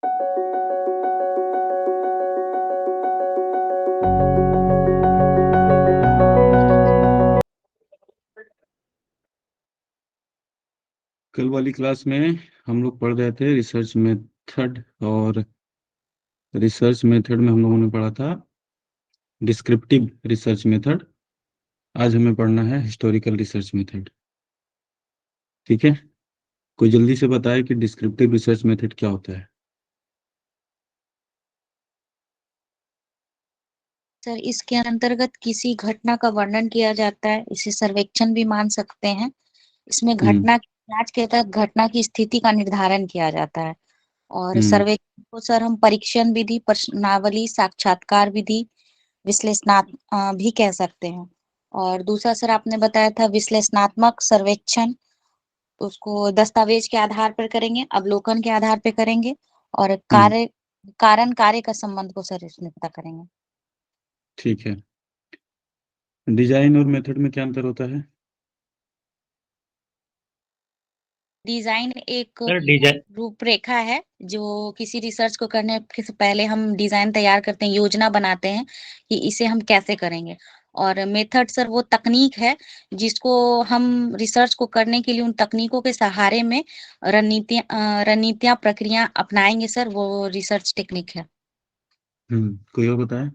कल वाली क्लास में हम लोग पढ़ रहे थे रिसर्च मेथड, और रिसर्च मेथड में हम लोगों ने पढ़ा था डिस्क्रिप्टिव रिसर्च मेथड। आज हमें पढ़ना है हिस्टोरिकल रिसर्च मेथड। ठीक है, कोई जल्दी से बताए कि डिस्क्रिप्टिव रिसर्च मेथड क्या होता है। सर, इसके अंतर्गत किसी घटना का वर्णन किया जाता है, इसे सर्वेक्षण भी मान सकते हैं। इसमें हम्म। घटना की जांच के तहत घटना की स्थिति का निर्धारण किया जाता है। और हम्म। सर्वेक्षण को सर हम परीक्षण विधि, प्रश्नावली, साक्षात्कार विधि, विश्लेषणात्मक भी कह सकते हैं। और दूसरा सर आपने बताया था विश्लेषणात्मक सर्वेक्षण, उसको दस्तावेज के आधार पर करेंगे, अवलोकन के आधार पर करेंगे, और हम्म। कार्य का संबंध को सर इसमें पता करेंगे। ठीक है, डिजाइन और मेथड में क्या अंतर होता है। डिजाइन एक सर डिजाइन रूपरेखा है, जो किसी रिसर्च को करने से पहले हम डिजाइन तैयार करते हैं, योजना बनाते हैं कि इसे हम कैसे करेंगे। और मेथड सर वो तकनीक है जिसको हम रिसर्च को करने के लिए उन तकनीकों के सहारे में रणनीतियां प्रक्रिया अपनाएंगे सर, वो रिसर्च टेक्निक है। कोई और बताए।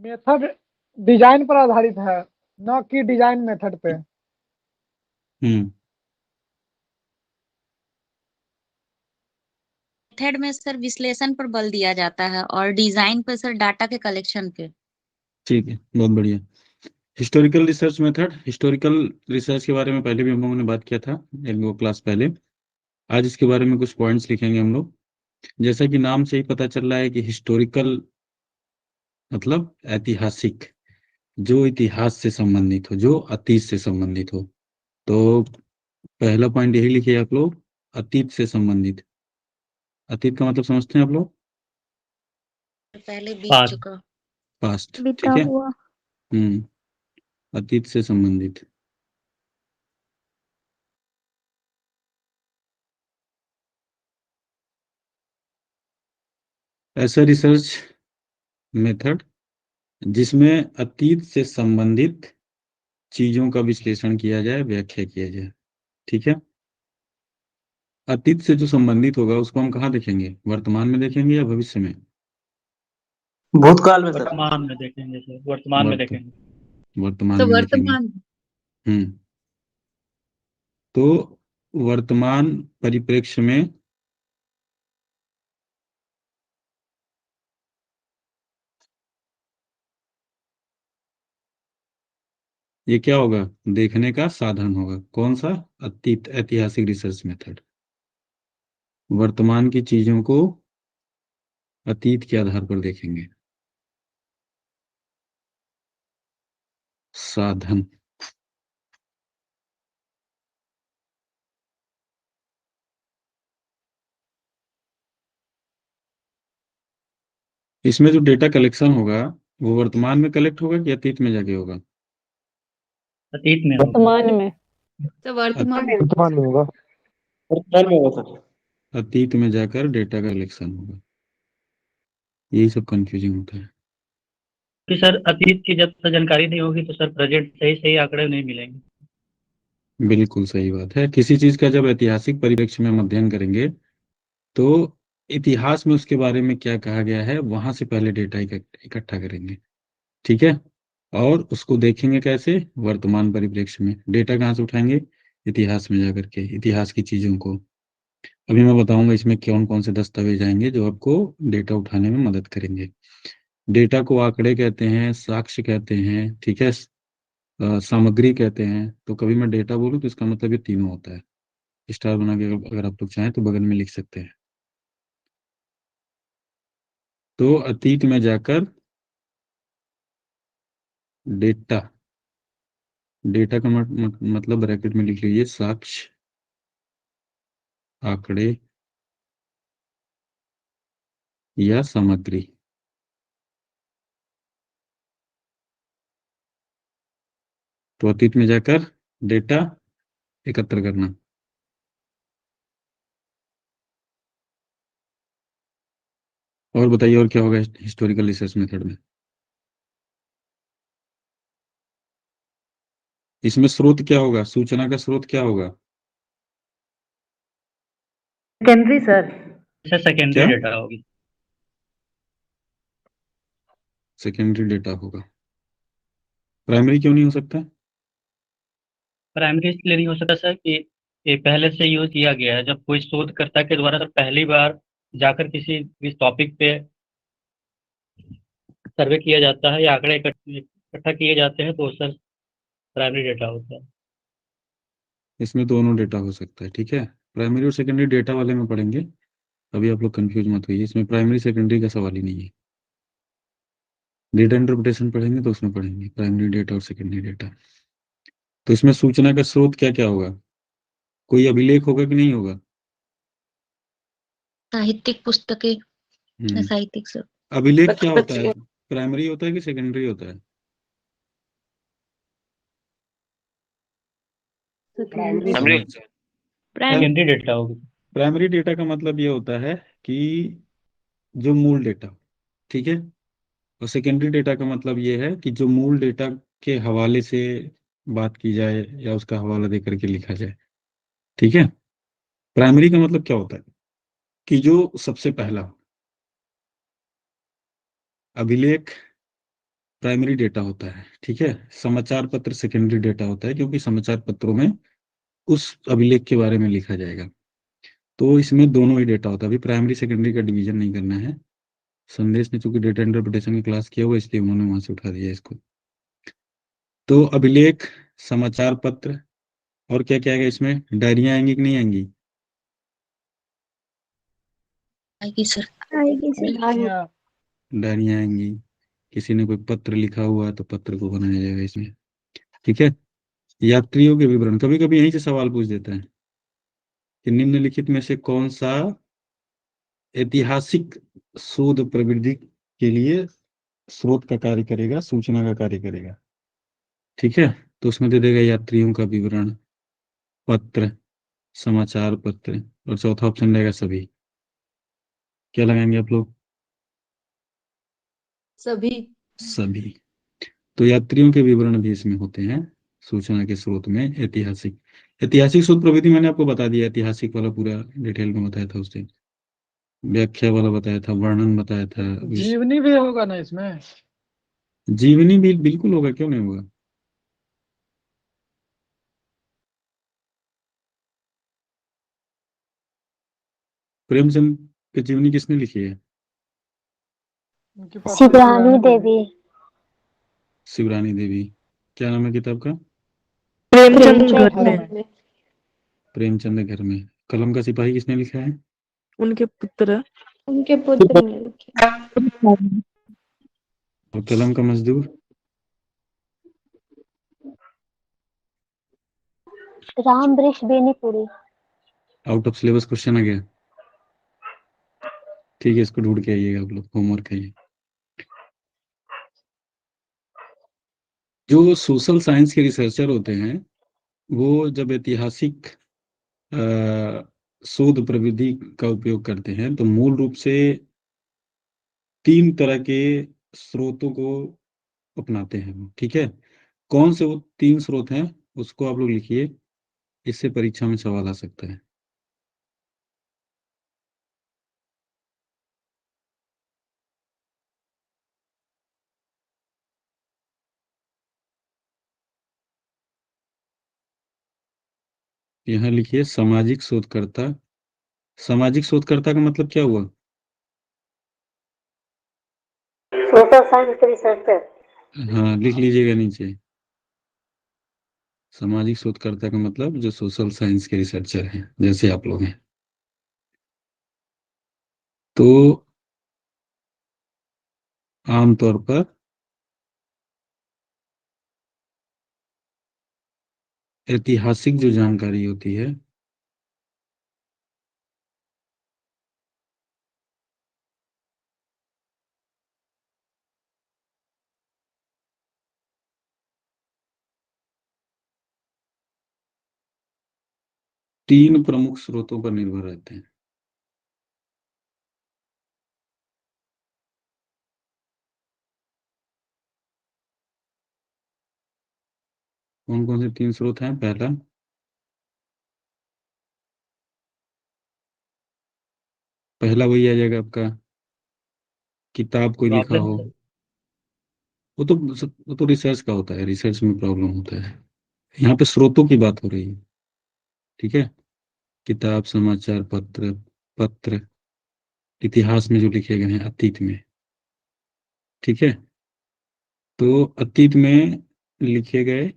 मेथड डिजाइन पर आधारित है, न कि डिजाइन मेथड पे। हम्म। मेथड में सर विश्लेषण पर बल दिया जाता है और डिजाइन पर सर डाटा के कलेक्शन पे। ठीक है, बहुत बढ़िया। Historical research method, historical research के बारे में पहले भी हम लोगों ने बात किया था एक दो क्लास पहले। आज इसके बारे में कुछ पॉइंट्स लिखेंगे हम लोग। जैसा कि नाम से ही पता चल रहा है कि हिस्टोरिकल मतलब ऐतिहासिक, जो इतिहास से संबंधित हो, जो अतीत से संबंधित हो। तो पहला पॉइंट यही लिखिए आप लोग, अतीत से संबंधित। अतीत का मतलब समझते हैं आप लोग। पहले बीत पास चुका। पास्ट, बीता ठीक है। हुआ। अतीत से संबंधित। ऐसा रिसर्च मेथड जिसमें अतीत से संबंधित चीजों का विश्लेषण किया जाए, व्याख्या किया जाए। ठीक है, अतीत से जो संबंधित होगा उसको हम कहाँ देखेंगे, वर्तमान में देखेंगे या भविष्य में। भूतकाल में सर। वर्तमान में देखेंगे सर, वर्तमान में वर्त देखेंगे। वर्तमान तो में देखेंगे। वर्तमान हम्म। तो वर्तमान परिप्रेक्ष्य में ये क्या होगा, देखने का साधन होगा। कौन सा, अतीत ऐतिहासिक रिसर्च मेथड वर्तमान की चीजों को अतीत के आधार पर देखेंगे। साधन, इसमें जो डेटा कलेक्शन होगा वो वर्तमान में कलेक्ट होगा कि अतीत में जाके होगा। अतीत में होगा। वर्तमान में। तो वर्तमान वर्तमान में होगा। वर्तमान में होगा सर। अतीत में जाकर डेटा का कलेक्शन होगा। यही सब कंफ्यूजिंग होता है। कि सर अतीत की जब तक जानकारी नहीं होगी तो सर प्रेजेंट सही सही आंकड़े नहीं मिलेंगे। बिल्कुल सही बात है। किसी चीज का जब ऐतिहासिक परिप्रेक्ष्य में हम अध्ययन करेंगे तो इतिहास में उसके बारे में क्या कहा गया है वहां से पहले डेटा इकट्ठा करेंगे। ठीक है, और उसको देखेंगे कैसे, वर्तमान परिप्रेक्ष्य में। डेटा कहाँ से उठाएंगे, इतिहास में जाकर के, इतिहास की चीजों को। अभी मैं बताऊंगा इसमें कौन कौन से दस्तावेज आएंगे जो आपको डेटा उठाने में मदद करेंगे। डेटा को आंकड़े कहते हैं, साक्ष्य कहते हैं, ठीक है, सामग्री कहते हैं। तो कभी मैं डेटा बोलूँ तो इसका मतलब ये तीनों होता है। स्टार बना के अगर आप लोग चाहें तो बगल में लिख सकते हैं। तो अतीत में जाकर डेटा, डेटा का मतलब ब्रैकेट में लिख लीजिए, साक्ष्य, आंकड़े या सामग्री। तो अतीत में जाकर डेटा एकत्र करना। और बताइए, और क्या होगा हिस्टोरिकल रिसर्च मेथड में? इसमें स्रोत क्या होगा, सूचना का स्रोत क्या होगा? Secondary sir. सर सेकेंडरी क्या? डेटा होगी। सेकेंडरी डेटा होगा। प्राइमरी क्यों नहीं हो सकता? प्राइमरी इसलिए नहीं हो सकता सर कि ये पहले से यूज किया गया है। जब कोई शोधकर्ता के द्वारा सर पहली बार जाकर किसी इस टॉपिक पे सर्वे किया जाता है या आंकड़े इकट्ठा किए जाते हैं तो सर प्राइमरी डेटा होता है। इसमें दोनों डेटा हो सकता है, ठीक है। प्राइमरी और सेकेंडरी डेटा वाले में पढ़ेंगे, अभी आप लोग कंफ्यूज मत होइए, इसमें प्राइमरी सेकेंडरी का सवाल ही नहीं है। डेटा इंटरप्रिटेशन पढ़ेंगे तो उसमें पढ़ेंगे प्राइमरी डेटा और सेकेंडरी डेटा। तो इसमें सूचना का स्रोत क्या क्या होगा? कोई अभिलेख होगा कि नहीं होगा? साहित्यिक पुस्तकें, हम्म। साहित्यिक सर। अभिलेख क्या होता है? प्राइमरी होता है कि सेकेंडरी होता है? सेकेंडरी। सेकेंडरी डेटा होगी। प्राइमरी डेटा का मतलब ये होता है कि जो मूल डेटा, ठीक है। और सेकेंडरी डेटा का मतलब ये है कि जो मूल डेटा के हवाले से बात की जाए या उसका हवाला दे करके लिखा जाए, ठीक है। प्राइमरी का मतलब क्या होता है कि जो सबसे पहला अभिलेख प्राइमरी डेटा होता है, ठीक है। समाचार पत्र सेकेंडरी डेटा होता है, क्योंकि समाचार पत्रों में उस अभिलेख के बारे में लिखा जाएगा। तो इसमें दोनों ही डेटा होता है। अभी प्राइमरी सेकेंडरी का डिवीजन नहीं करना है। संदेश ने चूंकि डेटा इंटरप्रिटेशन की क्लास किया हुआ, इसलिए उन्होंने वहां से उठा दिया इसको। तो अभिलेख, समाचार पत्र, और क्या क्या आएगा इसमें? डायरियां आएंगी कि नहीं आएंगी? आएगी सर। या डायरियां आएंगी। किसी ने कोई पत्र लिखा हुआ है तो पत्र को बनाया जाएगा इसमें, ठीक है। यात्रियों के विवरण, कभी कभी यहीं से सवाल पूछ देता है कि निम्नलिखित में से कौन सा ऐतिहासिक शोध प्रवृत्ति के लिए स्रोत का कार्य करेगा, सूचना का कार्य करेगा, ठीक है। तो उसमें दे देगा यात्रियों का विवरण, पत्र, समाचार पत्र, और चौथा ऑप्शन रहेगा सभी। क्या लगाएंगे आप लोग? सभी। सभी। तो यात्रियों के विवरण भी इसमें होते हैं सूचना के स्रोत में। ऐतिहासिक, ऐतिहासिक शोध प्रवृत्ति मैंने आपको बता दिया, ऐतिहासिक वाला पूरा डिटेल में बताया था उस दिन। व्याख्या वाला बताया था, वर्णन बताया था, जीवनी भी होगा ना इसमें? जीवनी भी बिल्कुल होगा, क्यों नहीं होगा। प्रेमचंद की जीवनी किसने लिखी है? उनकी पत्नी शिवरानी देवी। शिवरानी देवी। क्या नाम है किताब का? प्रेमचंद प्रेमचंद घर में। घर में। प्रेमचंद घर में। कलम का सिपाही किसने लिखा है? उनके पुत्र। उनके पुत्र ने लिखे। और कलम का मजदूर? Ram Vriksh Benipuri. Out of syllabus question आ गया, ठीक है। इसको ढूंढ के आइएगा आप लोग, होमवर्क है ये। जो सोशल साइंस के रिसर्चर होते हैं, वो जब ऐतिहासिक शोध प्रविधि का उपयोग करते हैं तो मूल रूप से तीन तरह के स्रोतों को अपनाते हैं वो, ठीक है। कौन से वो तीन स्रोत हैं उसको आप लोग लिखिए, इससे परीक्षा में सवाल आ सकता है। यहाँ लिखिए सामाजिक शोधकर्ता। सामाजिक शोधकर्ता का मतलब क्या हुआ? Social science researcher. हाँ, लिख लीजिएगा नीचे। सामाजिक शोधकर्ता का मतलब जो सोशल साइंस के रिसर्चर हैं, जैसे आप लोग हैं। तो आमतौर पर ऐतिहासिक जो जानकारी होती है, तीन प्रमुख स्रोतों पर निर्भर रहते हैं। कौन कौन से 3 स्रोत हैं? पहला वही आ जाएगा आपका, किताब कोई लिखा प्रॉब्लम हो। वो तो रिसर्च का होता है, रिसर्च में प्रॉब्लम होता है। यहाँ पे स्रोतों की बात हो रही है, ठीक है। किताब, समाचार पत्र, पत्र इतिहास में जो लिखे गए हैं अतीत में, ठीक है। तो अतीत में लिखे गए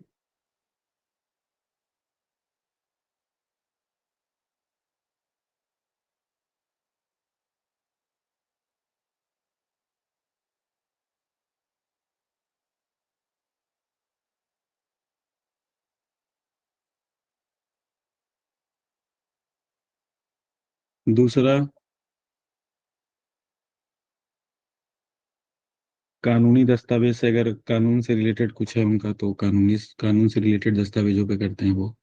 दूसरा, कानूनी दस्तावेज से, अगर कानून से रिलेटेड कुछ है उनका तो कानून से रिलेटेड दस्तावेजों पे करते हैं वो।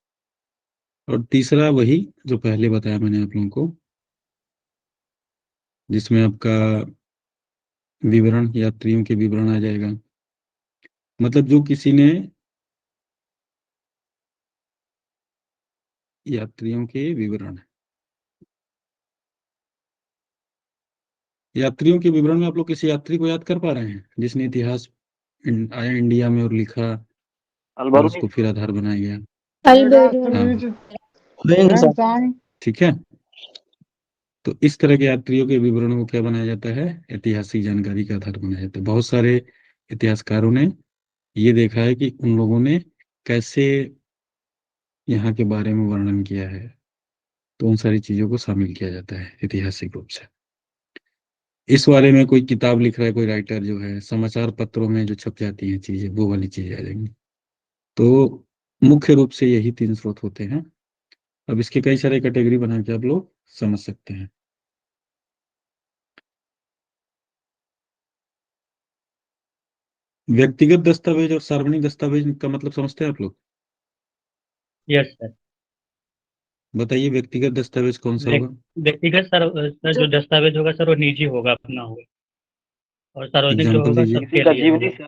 और तीसरा वही जो पहले बताया मैंने आप लोगों को, जिसमें आपका विवरण, यात्रियों के विवरण आ जाएगा। मतलब जो किसी ने यात्रियों के विवरण, यात्रियों के विवरण में आप लोग किसी यात्री को याद कर पा रहे हैं जिसने इतिहास आया इंडिया में और लिखा, और उसको फिर आधार बनाया गया? हाँ, सैमसंग। ठीक है। तो इस तरह के यात्रियों के विवरणों को क्या बनाया जाता है? ऐतिहासिक जानकारी का आधार बनाया जाता है। बहुत सारे इतिहासकारों ने ये देखा है कि उन लोगों ने कैसे यहाँ के बारे में वर्णन किया है, तो उन सारी चीजों को शामिल किया जाता है ऐतिहासिक रूप से। इस बारे में कोई किताब लिख रहा है, कोई राइटर जो है, समाचार पत्रों में जो छप जाती हैं चीजें, वो वाली चीजें आ जाएंगी। तो मुख्य रूप से यही 3 स्रोत होते हैं। अब इसके कई सारे कैटेगरी बना के आप लोग समझ सकते हैं। व्यक्तिगत दस्तावेज और सार्वजनिक दस्तावेज का मतलब समझते हैं आप लोग? Yes sir. बताइए, व्यक्तिगत दस्तावेज कौन सा होगा? व्यक्तिगत सर जो दस्तावेज होगा सर वो निजी होगा, अपना होगा। और सार्वजनिक जो एग्जाम्पल होगा दीजिए, सबके लिए जीवनी होगा।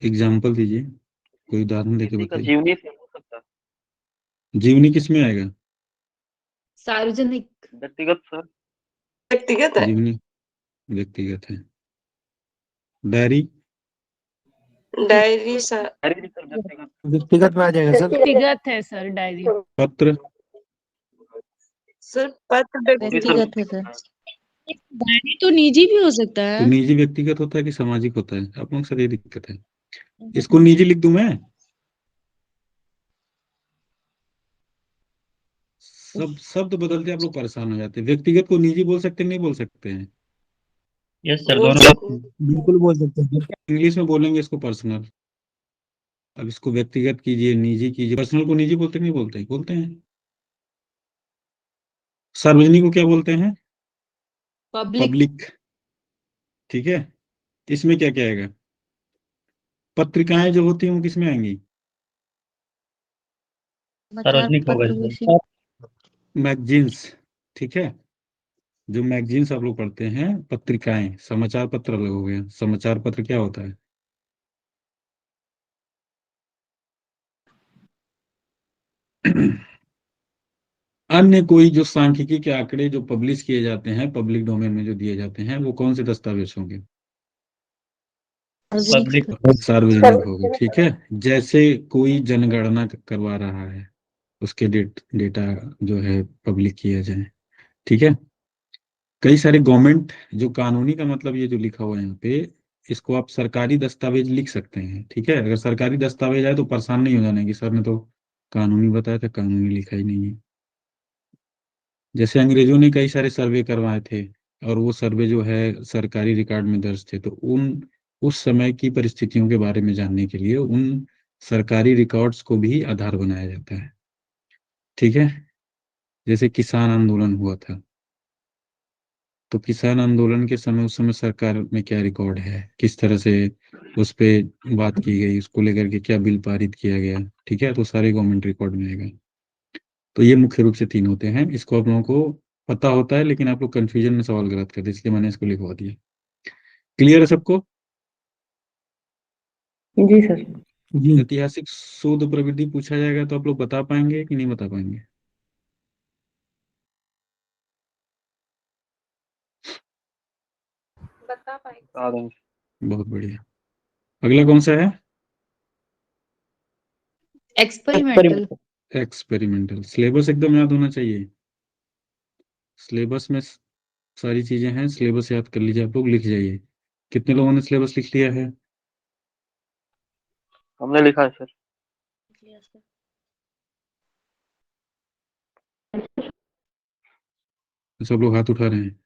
से एग्जाम्पल दीजिए, कोई उदाहरण देके किसी का बताइए। जीवनी से हो सकता है। जीवनी किस में आएगा? सार्वजनिक। व्यक्तिगत सर, व्यक्तिगत है। जीवनी व्यक्तिगत है। Diary? Diary sir, diary sir व्यक्तिगत। व्यक्तिगत में आ जाएगा सर। व्यक्तिगत है सर डायरी। पत्र? सर पत्र व्यक्तिगत है सर। डायरी तो निजी भी हो सकता तो है। निजी व्यक्तिगत होता है कि सामाजिक होता है? आप लोग सर ये दिक्कत है। इसको निजी लिख दूं मैं? सब शब्द बदलते आप लोग परेशान हो जाते हैं। व्यक्तिगत को निजी बोल सकते हैं, नहीं बोल सकते हैं? यस सर, दोनों। बिल्कुल बोल सकते हैं। इंग्लिश में बोलेंगे इसको पर्सनल। अब इसको व्यक्तिगत कीजिए, निजी कीजिए। पर्सनल को निजी बोलते नहीं बोलते? बोलते हैं। सार्वजनिक को क्या बोलते हैं? पब्लिक। पब्लिक, ठीक है। इसमें क्या क्या आएगा? पत्रिकाएं जो होती हैं वो किसमें आएंगी? समाचार सार्वजनिक होगा पत्र सर। वैसे। मैगजीन्स, ठीक है। जो मैगजीन्स आप लोग पढ़ते हैं, पत्रिकाएं। समाचार पत्र अलग हो गया। समाचार पत्र क्या होता है? अन्य कोई जो सांख्यिकी के आंकड़े जो पब्लिश किए जाते हैं, पब्लिक डोमेन में जो दिए जाते हैं, वो कौन से दस्तावेज होंगे? पब्लिक। सार्वजनिक होंगे, ठीक है। जैसे कोई जनगणना करवा रहा है, उसके डेटा जो है पब्लिक किया जाए, ठीक है। कई सारे गवर्नमेंट जो कानूनी का मतलब ये जो लिखा हुआ है यहाँ पे, इसको आप सरकारी दस्तावेज लिख सकते हैं, ठीक है। अगर सरकारी दस्तावेज आए तो परेशान नहीं हो जाने की सर ने तो कानूनी बताया था, कानूनी लिखा ही नहीं है। जैसे अंग्रेजों ने कई सारे सर्वे करवाए थे, और वो सर्वे जो है सरकारी रिकॉर्ड में दर्ज थे, तो उस समय की परिस्थितियों के बारे में जानने के लिए उन सरकारी रिकॉर्ड्स को भी आधार बनाया जाता है, ठीक है। जैसे किसान आंदोलन हुआ था, तो किसान आंदोलन के समय उस समय सरकार में क्या रिकॉर्ड है, किस तरह से उस पे बात की गई, उसको लेकर के क्या बिल पारित किया गया, ठीक है। तो सारे गवर्नमेंट रिकॉर्ड में आएगा। तो ये मुख्य रूप से 3 होते हैं। इसको आप लोगों को पता होता है, लेकिन आप लोग कंफ्यूजन में सवाल गलत करते हैं, इसलिए मैंने इसको लिखवा दिया। क्लियर है सबको? जी सर। जी ऐतिहासिक शोध प्रवृत्ति पूछा जाएगा तो आप लोग बता पाएंगे कि नहीं बता पाएंगे? बता देंगे। बहुत बढ़िया। अगला कौन सा है? एक्सपेरिमेंटल। एक्सपेरिमेंटल। सिलेबस एकदम याद होना चाहिए। सिलेबस में सारी चीजें हैं, सिलेबस याद कर लीजिए, आप लोग लिख जाइए। कितने लोगों ने सिलेबस लिख लिया है? हमने लिखा है सर। सब लोग हाथ उठा रहे हैं।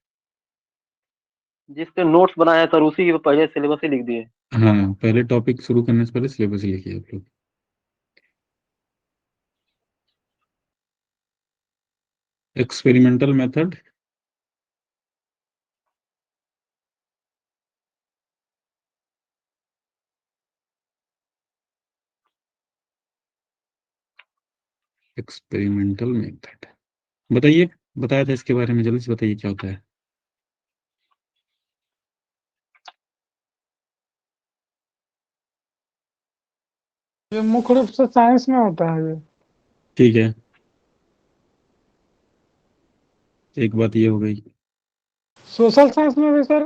जिसके नोट्स बनाए हैं सर उसी के पहले सिलेबस ही लिख दिए। हाँ, पहले टॉपिक शुरू करने से पहले सिलेबस ही लिखिए आप लोग। Experimental method. एक्सपेरिमेंटल मेथड बताइए। बताया था इसके बारे में, जल्दी से बताइए क्या होता है। ये मुख्य रूप से साइंस में होता है। ये ठीक है, एक बात ये हो गई। सोशल साइंस में भी सर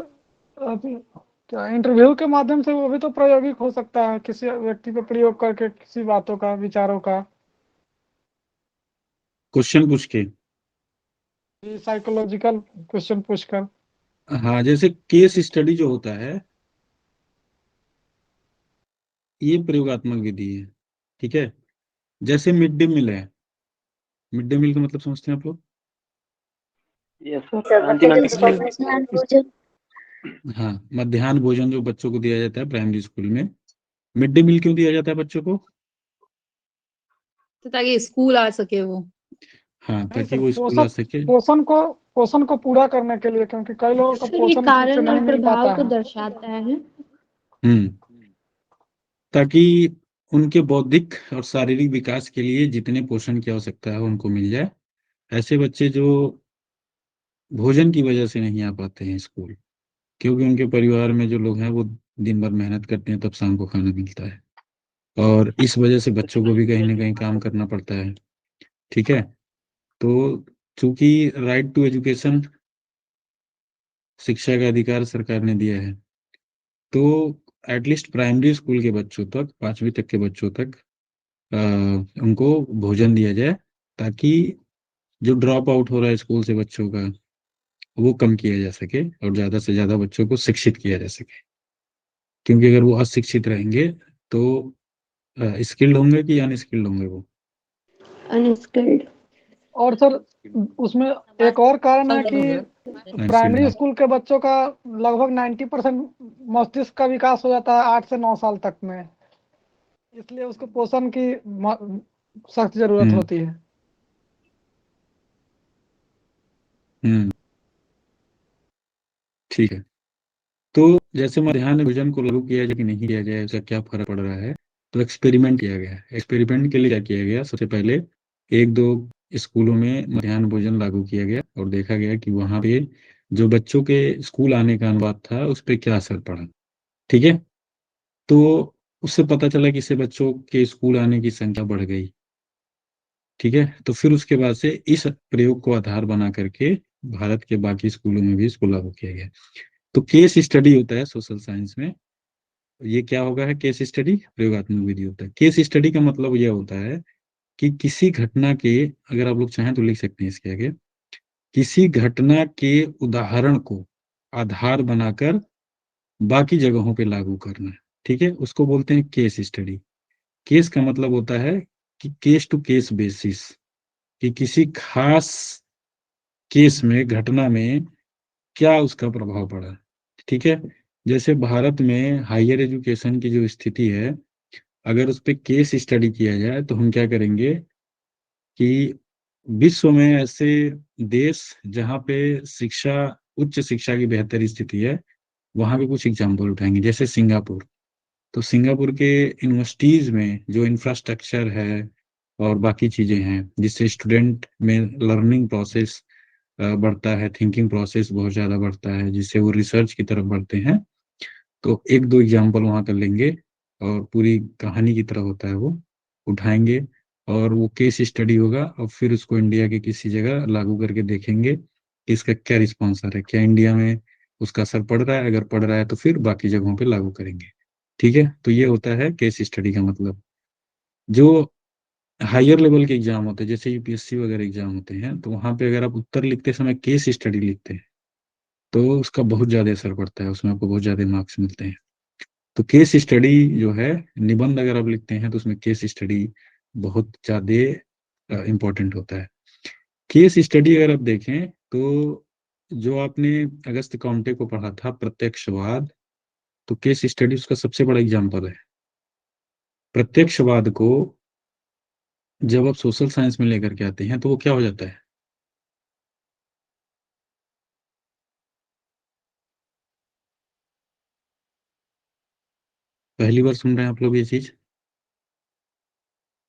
क्या इंटरव्यू के माध्यम से वो भी तो प्रायोगिक हो सकता है, किसी व्यक्ति पे प्रयोग करके किसी बातों का, विचारों का, क्वेश्चन पूछ के। साइकोलॉजिकल क्वेश्चन पूछकर। हाँ, जैसे केस स्टडी जो होता है, ये प्रयोगात्मक विधि है। ठीक है, जैसे मिड डे मील है। मिड डे मील का मतलब समझते हैं आप लोग? ये सर 1996। हाँ, मध्याह्न भोजन जो बच्चों को दिया जाता है प्राइमरी स्कूल में। मिड डे मील क्यों दिया जाता है बच्चों को? तो ताकि स्कूल आ सके वो। हाँ, नहीं ताकि सर, वो स्कूल आ सके। पोषण को पूरा करने के लिए, क्योंकि कई लोगों को सर ये पोषण ठीक से कारण नहीं और मिल प्रभाव पाता को है। दर्शाता है। हम्म ताकि उनके बौद्धिक और शारीरिक विकास के लिए जितने पोषण की आवश्यकता है उनको मिल जाए। ऐसे बच्चे जो भोजन की वजह से नहीं आ पाते हैं स्कूल, क्योंकि उनके परिवार में जो लोग हैं वो दिन भर मेहनत करते हैं, तब शाम को खाना मिलता है, और इस वजह से बच्चों को भी कहीं ना कहीं काम करना पड़ता है। ठीक है, तो चूंकि राइट टू एजुकेशन, शिक्षा का अधिकार सरकार ने दिया है, तो एटलीस्ट प्राइमरी स्कूल के बच्चों तक, 5वीं तक के बच्चों तक अ, उनको भोजन दिया जाए, ताकि जो ड्रॉप आउट हो रहा है स्कूल से बच्चों का, वो कम किया जा सके और ज़्यादा से ज़्यादा बच्चों को शिक्षित किया जा सके। क्योंकि अगर वो अशिक्षित रहेंगे तो स्किल्ड होंगे कि अनस्किल्ड होंगे वो? अनस्किल्ड। और सर उसमें एक और कारण है कि अनस्किल्ड प्राइमरी हैं। स्कूल के बच्चों का लगभग 90% मस्तिष्क का विकास हो जाता है 8 से 9 साल तक में, इसलिए उसको पोषण की सख्त जरूरत हम्म होती है। हम्म ठीक है, तो जैसे मध्याह्न भोजन को लागू किया जाए कि नहीं किया जाए, उसका क्या फर्क पड़ रहा है? तो एक्सपेरिमेंट किया गया है। एक्सपेरिमेंट के लिए क्या किया गया? सबसे पहले एक दो स्कूलों में मध्याह्न भोजन लागू किया गया और देखा गया कि वहां पे जो बच्चों के स्कूल आने का अनुपात था उस पर क्या असर पड़ा। ठीक है, तो उससे पता चला कि इससे बच्चों के स्कूल आने की संख्या बढ़ गई। ठीक है, तो फिर उसके बाद से इस प्रयोग को आधार बना करके भारत के बाकी स्कूलों में भी इसको लागू किया गया। तो केस स्टडी होता है सोशल साइंस में। ये क्या होगा? है केस स्टडी, प्रयोगात्मक विधि होता है। केस स्टडी का मतलब यह होता है कि किसी घटना के, अगर आप लोग चाहें तो लिख सकते हैं इसके आगे, किसी घटना के उदाहरण को आधार बनाकर बाकी जगहों पे लागू करना। ठीक है, उसको बोलते हैं केस स्टडी। केस का मतलब होता है कि केस टू केस बेसिस, कि किसी खास केस में, घटना में क्या उसका प्रभाव पड़ा। ठीक है, जैसे भारत में हायर एजुकेशन की जो स्थिति है, अगर उस पर केस स्टडी किया जाए तो हम क्या करेंगे कि विश्व में ऐसे देश जहाँ पे शिक्षा, उच्च शिक्षा की बेहतर स्थिति है, वहाँ पे कुछ एग्जाम्पल उठाएंगे। जैसे सिंगापुर, तो सिंगापुर के यूनिवर्सिटीज में जो इंफ्रास्ट्रक्चर है और बाकी चीजें हैं, जिससे स्टूडेंट में लर्निंग प्रोसेस बढ़ता है, थिंकिंग प्रोसेस बहुत ज़्यादा बढ़ता है, जिससे वो रिसर्च की तरफ बढ़ते हैं। तो एक दो एग्जाम्पल वहाँ कर लेंगे। और पूरी कहानी की तरह होता है, वो उठाएंगे और वो केस स्टडी होगा और फिर उसको इंडिया के किसी जगह लागू करके देखेंगे कि इसका क्या रिस्पॉन्स आ रहा है, क्या इंडिया में उसका असर पड़ रहा है, अगर पड़ रहा है तो फिर बाकी जगहों पे लागू करेंगे। ठीक है, तो ये होता है केस स्टडी का मतलब। जो हायर लेवल के एग्जाम होते हैं जैसे यूपीएससी वगैरह एग्जाम होते हैं, तो वहां पे अगर आप उत्तर लिखते समय केस स्टडी लिखते हैं तो उसका बहुत ज्यादा असर पड़ता है, उसमें आपको बहुत ज्यादा मार्क्स मिलते हैं। तो केस स्टडी जो है, निबंध अगर आप लिखते हैं तो उसमें केस स्टडी बहुत ज्यादा इम्पोर्टेंट होता है। केस स्टडी अगर आप देखें तो जो आपने अगस्त काउंटे को पढ़ा था प्रत्यक्षवाद, तो केस स्टडी उसका सबसे बड़ा एग्जाम्पल है। प्रत्यक्षवाद को जब आप सोशल साइंस में लेकर के आते हैं तो वो क्या हो जाता है? पहली बार सुन रहे हैं आप लोग ये चीज?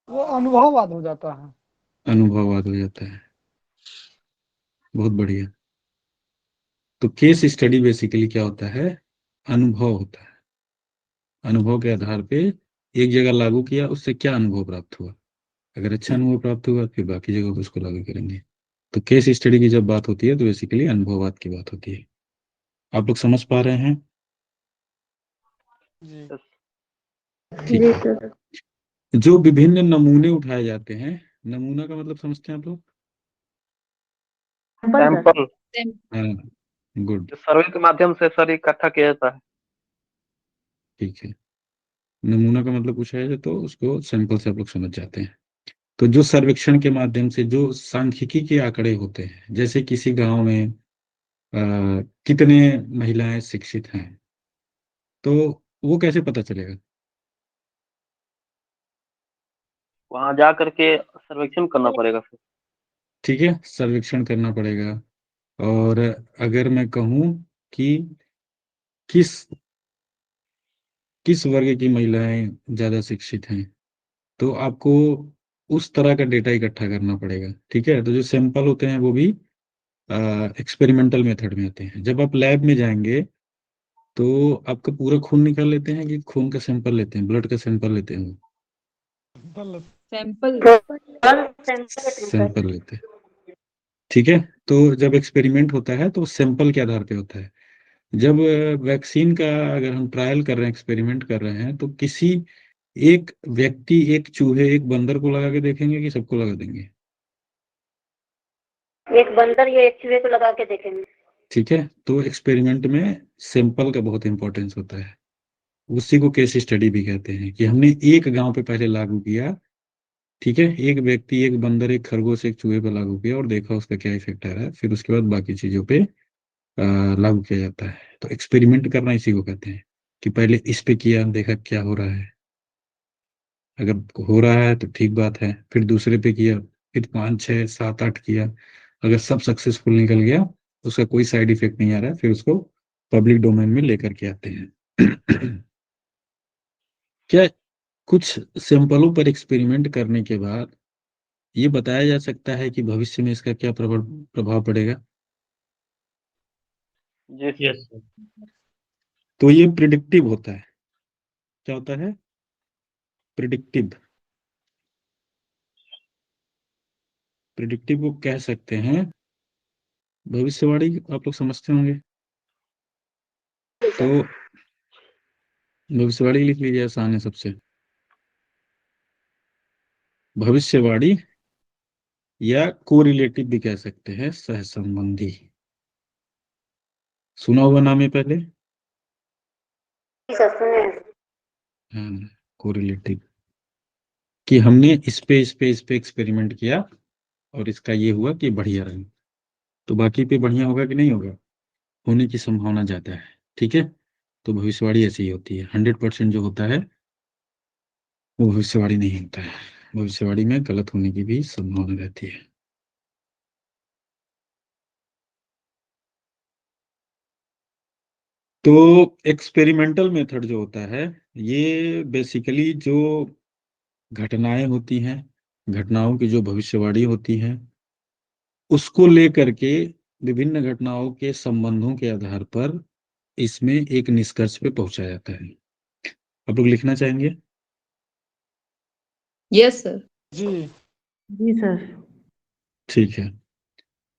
वो अनुभववाद हो जाता है। अनुभववाद हो जाता है। बहुत बढ़िया। तो केस स्टडी बेसिकली क्या होता है? अनुभव होता है। अनुभव के आधार पे एक जगह लागू किया, उससे क्या अनुभव प्राप्त हुआ, अगर अच्छा अनुभव प्राप्त हुआ फिर बाकी जगह पे उसको लागू करेंगे। तो केस स्टडी की जब बात होती है तो बेसिकली अनुभववाद की बात होती है। आप लोग समझ पा रहे हैं? जी। ठीक जी है। सर। जो विभिन्न नमूने उठाए जाते हैं, नमूना का मतलब समझते हैं आप लोग? सैंपल हाँ, गुड, जो सर्वे के माध्यम से सर इकट्ठा किया जाता है। ठीक है। नमूना का मतलब पूछा जाए तो उसको सैंपल से आप लोग समझ जाते हैं। तो जो सर्वेक्षण के माध्यम से जो सांख्यिकी के आंकड़े होते हैं, जैसे किसी गांव में कितने महिलाएं शिक्षित हैं, तो वो कैसे पता चलेगा? वहां जा करके सर्वेक्षण करना पड़ेगा फिर। ठीक है, सर्वेक्षण करना पड़ेगा। और अगर मैं कहूँ कि किस किस वर्ग की महिलाएं ज्यादा शिक्षित हैं, तो आपको उस तरह का डेटा इकट्ठा करना पड़ेगा। ठीक है, तो जो सैंपल होते हैं वो भी एक्सपेरिमेंटल मेथड में आते हैं। जब आप लैब में जाएंगे तो आपका पूरा खून निकाल लेते हैं कि खून का सैंपल लेते हैं, ब्लड का सैंपल लेते हैं? सैंपल सैंपल लेते हैं। ठीक है, तो जब एक्सपेरिमेंट होता है तो सैंपल के आधार पे होता है। जब वैक्सीन का अगर हम ट्रायल कर रहे हैं, एक्सपेरिमेंट कर रहे हैं, तो किसी एक व्यक्ति, एक चूहे, एक बंदर को लगा के देखेंगे कि सबको लगा देंगे? एक बंदर या एक चूहे को लगा के देखेंगे। ठीक है, तो एक्सपेरिमेंट में सैंपल का बहुत इंपॉर्टेंस होता है। उसी को केस स्टडी भी कहते हैं कि हमने एक गांव पे पहले लागू किया। ठीक है, एक व्यक्ति, एक बंदर, एक खरगोश, एक चूहे पे लागू किया और देखा उसका क्या इफेक्ट आ रहा है, फिर उसके बाद बाकी चीजों पे लागू किया जाता है। तो एक्सपेरिमेंट करना इसी को कहते हैं कि पहले इस पे किया, देखा क्या हो रहा है, अगर हो रहा है तो ठीक बात है, फिर दूसरे पे किया, फिर 5 6 7 8 किया, अगर सब सक्सेसफुल निकल गया, उसका कोई साइड इफेक्ट नहीं आ रहा है, फिर उसको पब्लिक डोमेन में लेकर के आते हैं। क्या कुछ सैंपलों पर एक्सपेरिमेंट करने के बाद ये बताया जा सकता है कि भविष्य में इसका क्या प्रभाव पड़ेगा? जी सर। Yes sir. तो ये प्रिडिक्टिव होता है। क्या होता है? प्रिडिक्टिव। प्रिडिक्टिव को कह सकते हैं भविष्यवाणी, आप लोग समझते होंगे। तो भविष्यवाणी लिख लीजिए, आसान है सबसे। भविष्यवाणी या कोरिलेटिव भी कह सकते हैं, सहसंबंधी। सुना हुआ नाम है पहले? हाँ, कोरिलेटिव। कि हमने इस पे एक्सपेरिमेंट किया और इसका ये हुआ कि बढ़िया रहा, तो बाकी पे बढ़िया होगा कि नहीं होगा? होने की संभावना ज्यादा है। ठीक है, तो भविष्यवाणी ऐसी ही होती है। 100% जो होता है वो भविष्यवाणी नहीं होता है। भविष्यवाणी में गलत होने की भी संभावना रहती है। तो एक्सपेरिमेंटल मेथड जो होता है, ये बेसिकली जो घटनाएं होती हैं, घटनाओं की जो भविष्यवाणी होती है, उसको लेकर के विभिन्न घटनाओं के संबंधों के आधार पर इसमें एक निष्कर्ष पे पहुंचा जाता है। आप लोग लिखना चाहेंगे? Yes sir. जी जी सर। ठीक है। आज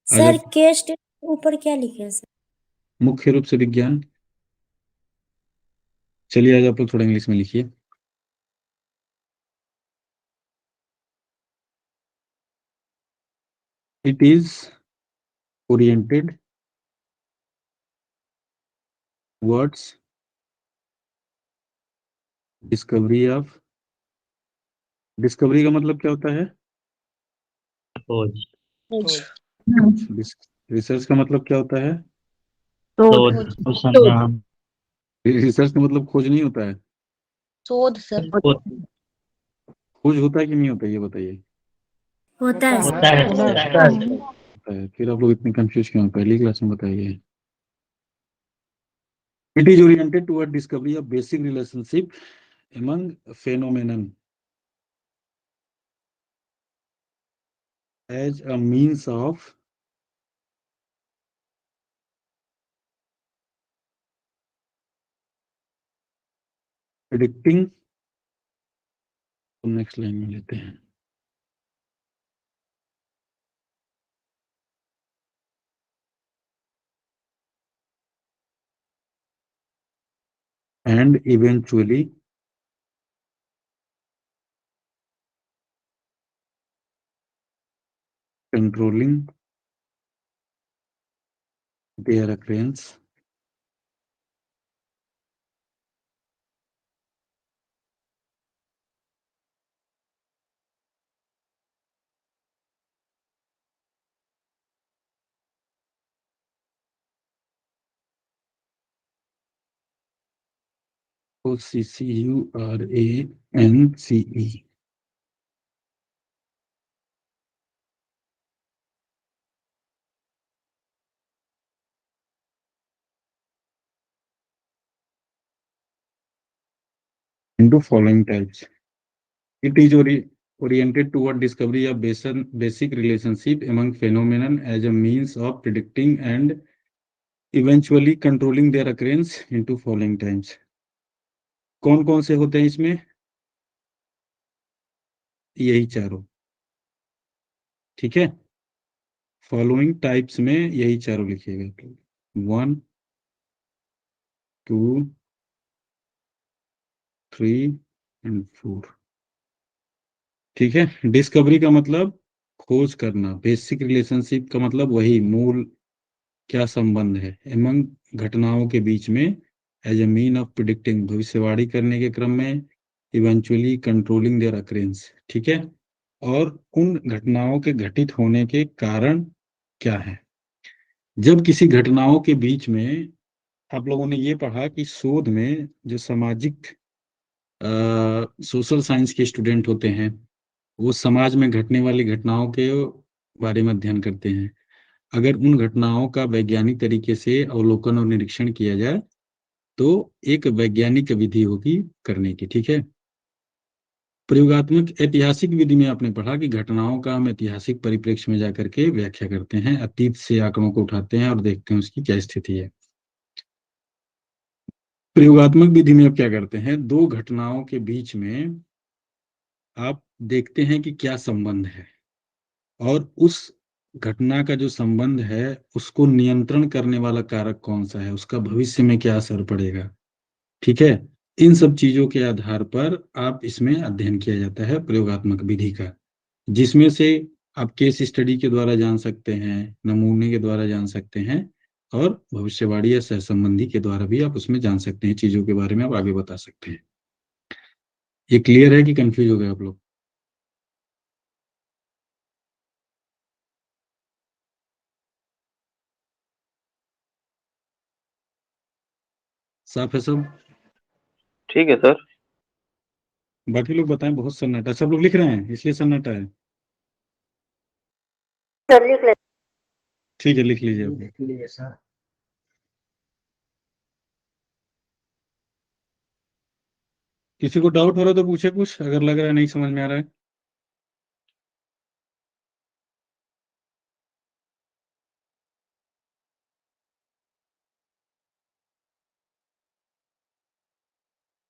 सर आप केस के ऊपर क्या लिखे हैं सर? मुख्य रूप से विज्ञान। चलिए आज आप लोग थोड़ा इंग्लिश में लिखिए। It is oriented towards discovery of. Discovery का मतलब क्या होता है? खोज। रिसर्च का मतलब क्या होता है? शोध, अनुसंधान। रिसर्च का मतलब खोज नहीं होता है। शोध सर। खोज होता है कि नहीं होता है, ये बताइए। होता है होता है होता सर। है। होता है। फिर आप लोग इतने कंफ्यूज क्यों हैं? पहली क्लास में बताइए। It is oriented toward discovery of basic relationship among phenomenon as a means of predicting। तो नेक्स्ट लाइन में लेते हैं। and eventually controlling their occurrence OCCURANCE। into following types। It is oriented toward discovery of basic relationship among phenomenon as a means of predicting and eventually controlling their occurrence into following times। कौन कौन से होते हैं इसमें? यही चारों। ठीक है। फॉलोइंग टाइप्स में यही चारों लिखिएगा। तो 1 2 3 एंड 4। ठीक है। डिस्कवरी का मतलब खोज करना। बेसिक रिलेशनशिप का मतलब वही मूल क्या संबंध है एमंग घटनाओं के बीच में as a mean of predicting भविष्यवाणी करने के क्रम में इवेंचुअली कंट्रोलिंग देयर अक्रेंस। ठीक है। और उन घटनाओं के घटित होने के कारण क्या है। जब किसी घटनाओं के बीच में आप लोगों ने ये पढ़ा कि शोध में जो सामाजिक सोशल साइंस के स्टूडेंट होते हैं वो समाज में घटने वाली घटनाओं के बारे में अध्ययन करते हैं। अगर उन घटनाओं का वैज्ञानिक तरीके से अवलोकन और निरीक्षण किया जाए तो एक वैज्ञानिक विधि होगी करने की। ठीक है। प्रयोगात्मक ऐतिहासिक विधि में आपने पढ़ा कि घटनाओं का हम ऐतिहासिक परिप्रेक्ष्य में जाकर के व्याख्या करते हैं, अतीत से आंकड़ों को उठाते हैं और देखते हैं उसकी क्या स्थिति है। प्रयोगात्मक विधि में आप क्या करते हैं? दो घटनाओं के बीच में आप देखते हैं कि क्या संबंध है और उस घटना का जो संबंध है उसको नियंत्रण करने वाला कारक कौन सा है, उसका भविष्य में क्या असर पड़ेगा। ठीक है। इन सब चीजों के आधार पर आप इसमें अध्ययन किया जाता है प्रयोगात्मक विधि का, जिसमें से आप केस स्टडी के द्वारा जान सकते हैं, नमूने के द्वारा जान सकते हैं और भविष्यवाणी या सहसंबंधी के द्वारा भी आप उसमें जान सकते हैं। चीजों के बारे में आप आगे बता सकते हैं। ये क्लियर है कि कंफ्यूज हो गए आप लोग? साफ है सब? ठीक है सर। बाकी लोग बताएं। बहुत सन्नाटा, सब लोग लिख रहे हैं इसलिए सन्नाटा है। सर लिख ले। ठीक है, लिख लीजिए आप। किसी को डाउट हो रहा तो पूछे कुछ, अगर लग रहा है नहीं समझ में आ रहा है।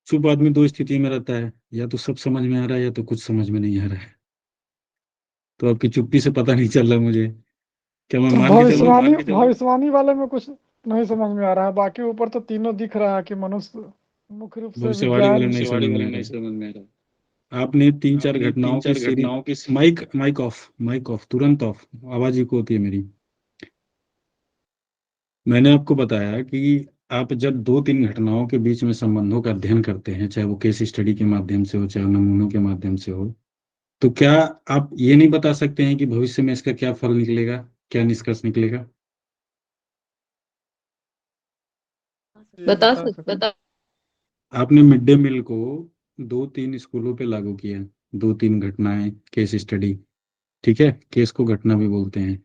चुप आदमी दो स्थिति में रहता है, या तो सब समझ में आ रहा है या तो कुछ समझ में नहीं आ रहा है। तो आपकी चुप्पी से पता नहीं चल रहा मुझे, क्या मैं तो मान के चलूं? भविष्यवाणी वाले में कुछ नहीं समझ में आ रहा है, बाकी ऊपर तो तीनों दिख रहा है कि मनुष्य मुख्य रूप से भविष्यवाणी वाले विज्ञान। नहीं समझ में आ रहा। आपने तीन चार घटनाओं की सीरीज, माइक ऑफ, तुरंत ऑफ, आवाज इको होती है मेरी। मैंने आपको बताया कि आप जब दो तीन घटनाओं के बीच में संबंधों का अध्ययन करते हैं, चाहे वो केस स्टडी के माध्यम से हो, चाहे नमूनों के माध्यम से हो, तो क्या आप ये नहीं बता सकते हैं कि भविष्य में इसका क्या फल निकलेगा, क्या निष्कर्ष निकलेगा? बता सकते। आपने मिड डे मील को दो तीन स्कूलों पे लागू किया, दो तीन घटनाएं, केस स्टडी, ठीक है, केस को घटना भी बोलते हैं।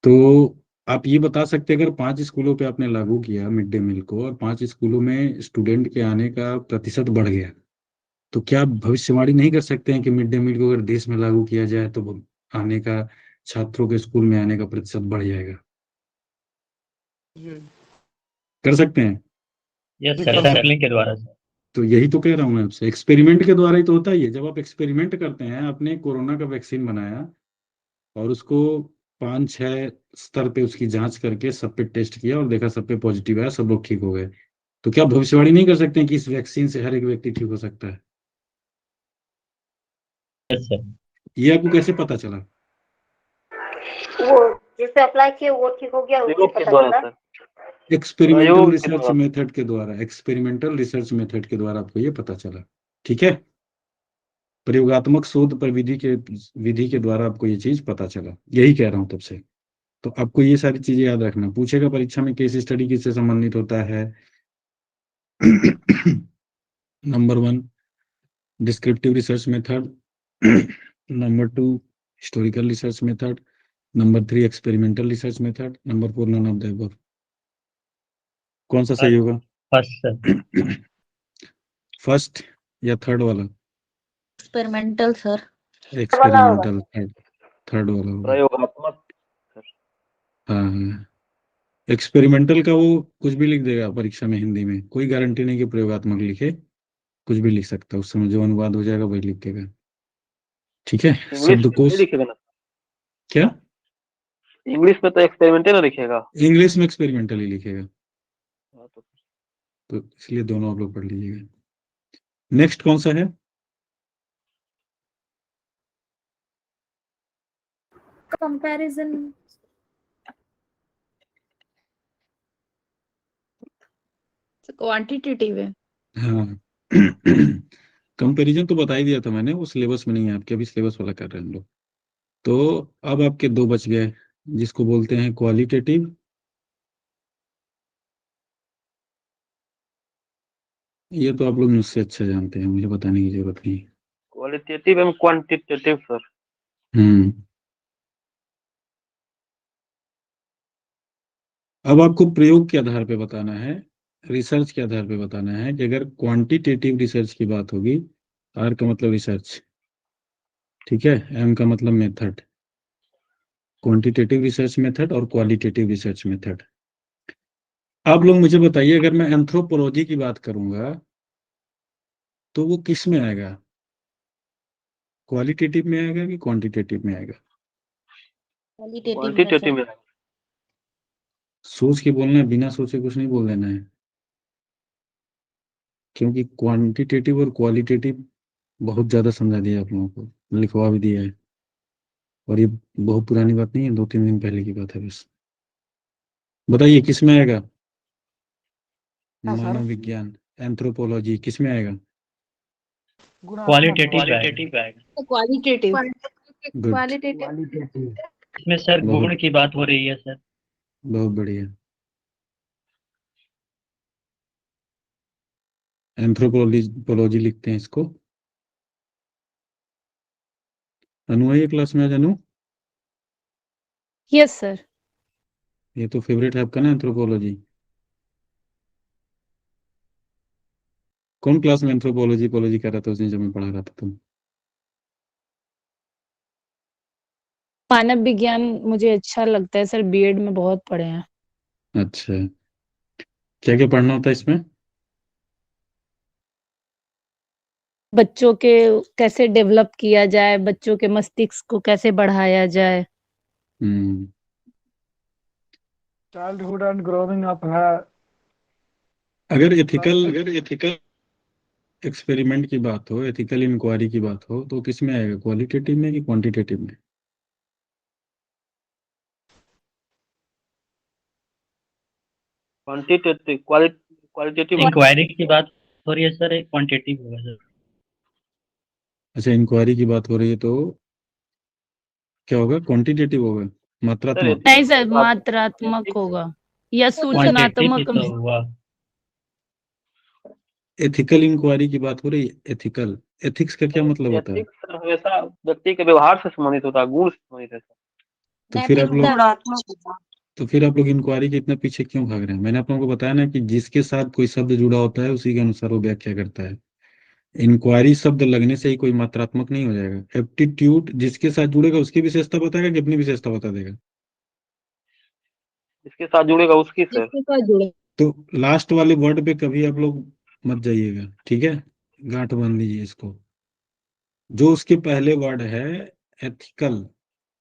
तो आप ये बता सकते हैं, अगर 5 स्कूलों पे आपने लागू किया मिड डे मील को और 5 स्कूलों में स्टूडेंट के आने का प्रतिशत बढ़ गया, तो क्या आप भविष्यवाणी नहीं कर सकते हैं कि मिड डे मील को अगर देश में लागू किया जाए तो आने का, छात्रों के स्कूल में आने का प्रतिशत बढ़ जाएगा? कर सकते हैं? यस सर, सैम्पलिंग के द्वारा सर। तो यही तो कह रहा हूं मैं आपसे, एक्सपेरिमेंट के द्वारा ही तो होता ही है। जब आप एक्सपेरिमेंट करते हैं, आपने कोरोना का वैक्सीन बनाया और उसको 5-6 स्तर पे उसकी जांच करके सब पे टेस्ट किया और देखा सब पे पॉजिटिव आया, सब लोग ठीक हो गए, तो क्या आप भविष्यवाणी नहीं कर सकते हैं कि इस वैक्सीन से हर एक व्यक्ति ठीक हो सकता है? Yes sir. ये आपको कैसे पता चला? वो जिससे अप्लाई किए वो ठीक हो गया, उससे प्रयोग के पता द्वारा चला। सर, एक्सपेरिमेंटल प्रयोग के रिसर्च द्वारा। मेथड के द्वारा, एक्सपेरिमेंटल रिसर्च मेथड के द्वारा आपको ये पता चला, ठीक है? प्रयोगात्मक शोध पर विधि के द्वारा आपको ये चीज पता चला, यही कह रहा हूं तब से। तो आपको ये सारी चीजें याद रखना। पूछेगा परीक्षा में केस स्टडी किससे संबंधित होता है? Number 1 descriptive research method, number 2 historical research method, number 3 experimental research method, number 4 none of the above. कौन सा सही होगा? First sir. फर्स्ट या थर्ड वाला? Experimental sir. वाला होगा। एक्सपेरिमेंटल, थर्ड वाला होगा। प्रयोगात्मक। हाँ हाँ, एक्सपेरिमेंटल का वो कुछ भी लिख देगा परीक्षा में हिंदी में, कोई गारंटी नहीं कि प्रयोगात्मक लिखे, कुछ भी लिख सकता है, उस समय जो अनुवाद हो जाएगा वही लिख देगा, ठीक है? इंग्लिश में शब्दकोश नहीं लिखेगा ना? क्या? इंग्लिश में तो एक्सपेरिमेंटल लिखेगा। इंग्लिश में एक्सपेरिमेंटल ही लिखेगा, हाँ, तो तो इसलिए दोनों आप लोग पढ़ लीजिएगा। नेक्स्ट कौन सा है? कंपैरिजन। क्वांटिटेटिव है। हाँ कंपैरिजन तो बता ही दिया था मैंने, वो सिलेबस में नहीं है आपके, अभी सिलेबस वाला कर रहे हैं हम लोग। तो अब आपके दो बच गए, जिसको बोलते हैं क्वालिटेटिव, ये तो आप लोग मुझसे अच्छा जानते हैं, मुझे बताने की जरूरत नहीं। Qualitative and quantitative sir. हम्म अब आपको प्रयोग के आधार पे बताना है, रिसर्च के आधार पे बताना है कि अगर क्वांटिटेटिव रिसर्च की बात होगी, आर का मतलब रिसर्च, ठीक है, एम का मतलब मेथड, क्वांटिटेटिव रिसर्च मेथड और क्वालिटेटिव रिसर्च मेथड। आप लोग मुझे बताइए, अगर मैं एंथ्रोपोलॉजी की बात करूंगा तो वो किस में आएगा? क्वालिटेटिव में आएगा कि क्वांटिटेटिव में आएगा? क्वांटिटेटिव में। सोच के बोलना है, बिना सोचे कुछ नहीं बोल देना है, क्योंकि क्वांटिटेटिव और क्वालिटेटिव बहुत ज्यादा समझा दिया आप लोगों को, लिखवा भी दिया है, और ये बहुत पुरानी बात नहीं है, 2-3 दिन पहले की बात है बस। बताइए किस में आएगा? हाँ सर। मानव विज्ञान, एंथ्रोपोलॉजी किस में आएगा? क्वालिटेटिव आएगा। क्वालिटेटिव। Good, qualitative. इसमें सर बहुत गुण की बात हो रही है सर। बहुत बढ़िया। एंथ्रोपोलॉजी लिखते हैं इसको। अनु है ये क्लास में? आज अनु, यस सर। ये तो फेवरेट है आपका ना एंथ्रोपोलॉजी। कौन क्लास में एंथ्रोपोलॉजी पोलॉजी कर रहा था उस दिन जब मैं पढ़ा रहा था तुम? मानव विज्ञान मुझे अच्छा लगता है सर, बीएड में बहुत पढ़े हैं। अच्छा, क्या क्या पढ़ना होता है इसमें? बच्चों के कैसे डेवलप किया जाए, बच्चों के मस्तिष्क को कैसे बढ़ाया जाए। हम्म चाइल्डहुड एंड ग्रोइंग अप है। अगर एथिकल एक्सपेरिमेंट की बात हो, एथिकल इंक्वायरी की बात हो, तो किस में आएगा, क्वालिटेटिव में कि क्वांटिटेटिव में? क्वांटिटेटिव क्वालिटेटिव इंक्वायरी की बात हो रही है सर, एक क्वांटिटेटिव होगा सर। अच्छा, इंक्वायरी की बात हो रही है तो क्या होगा, क्वांटिटेटिव होगा, मात्रात्मक? नहीं सर, मात्रात्मक होगा या क्वांटिटेटिव सूचनात्मक तो में। हुआ। एथिकल इंक्वायरी की बात हो रही है, एथिकल, एथिक्स का क्या मतलब होता है? एथिक्स सर हमेशा व्यक्ति के व्यवहार से संबंधित होता है, गुण से संबंधित है सर। तो फिर आप लोग गुणात्मक तो फिर आप लोग इंक्वायरी के इतना पीछे क्यों भाग रहे हैं? मैंने आप लोगों को बताया ना कि जिसके साथ कोई शब्द जुड़ा होता है उसी के अनुसार वो व्याख्या करता है। इंक्वायरी शब्द लगने से ही कोई मात्रात्मक नहीं हो जाएगा। एप्टीट्यूड जिसके साथ जुड़ेगा उसकी विशेषता बताएगा कि अपनी विशेषता बता देगा? जिसके साथ जुड़ेगा उसकी सर। तो लास्ट वाले वर्ड पे कभी आप लोग मत जाइएगा, ठीक है? गांठ बांध लीजिए इसको। जो उसके पहले वर्ड है एथिकल,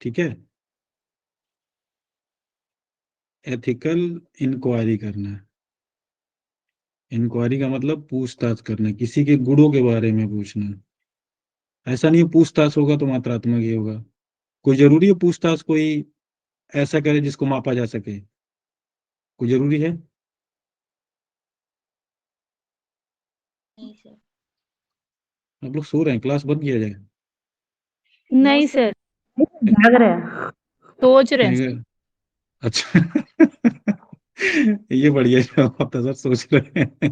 ठीक है, एथिकल इंक्वायरी करना है। इंक्वायरी का मतलब पूछताछ करना, किसी के गुणों के बारे में पूछना। ऐसा नहीं है पूछताछ होगा तो मात्रात्मक ही होगा। कोई जरूरी है पूछताछ कोई ऐसा करे जिसको मापा जा सके? कोई जरूरी है? नहीं सर। आप लोग सो रहे हैं, क्लास बंद किया जाए? नहीं सर, जाग रहे हैं। सोच रहे हैं। नहीं, अच्छा। ये बढ़िया जवाब था सर, सोच रहे हैं।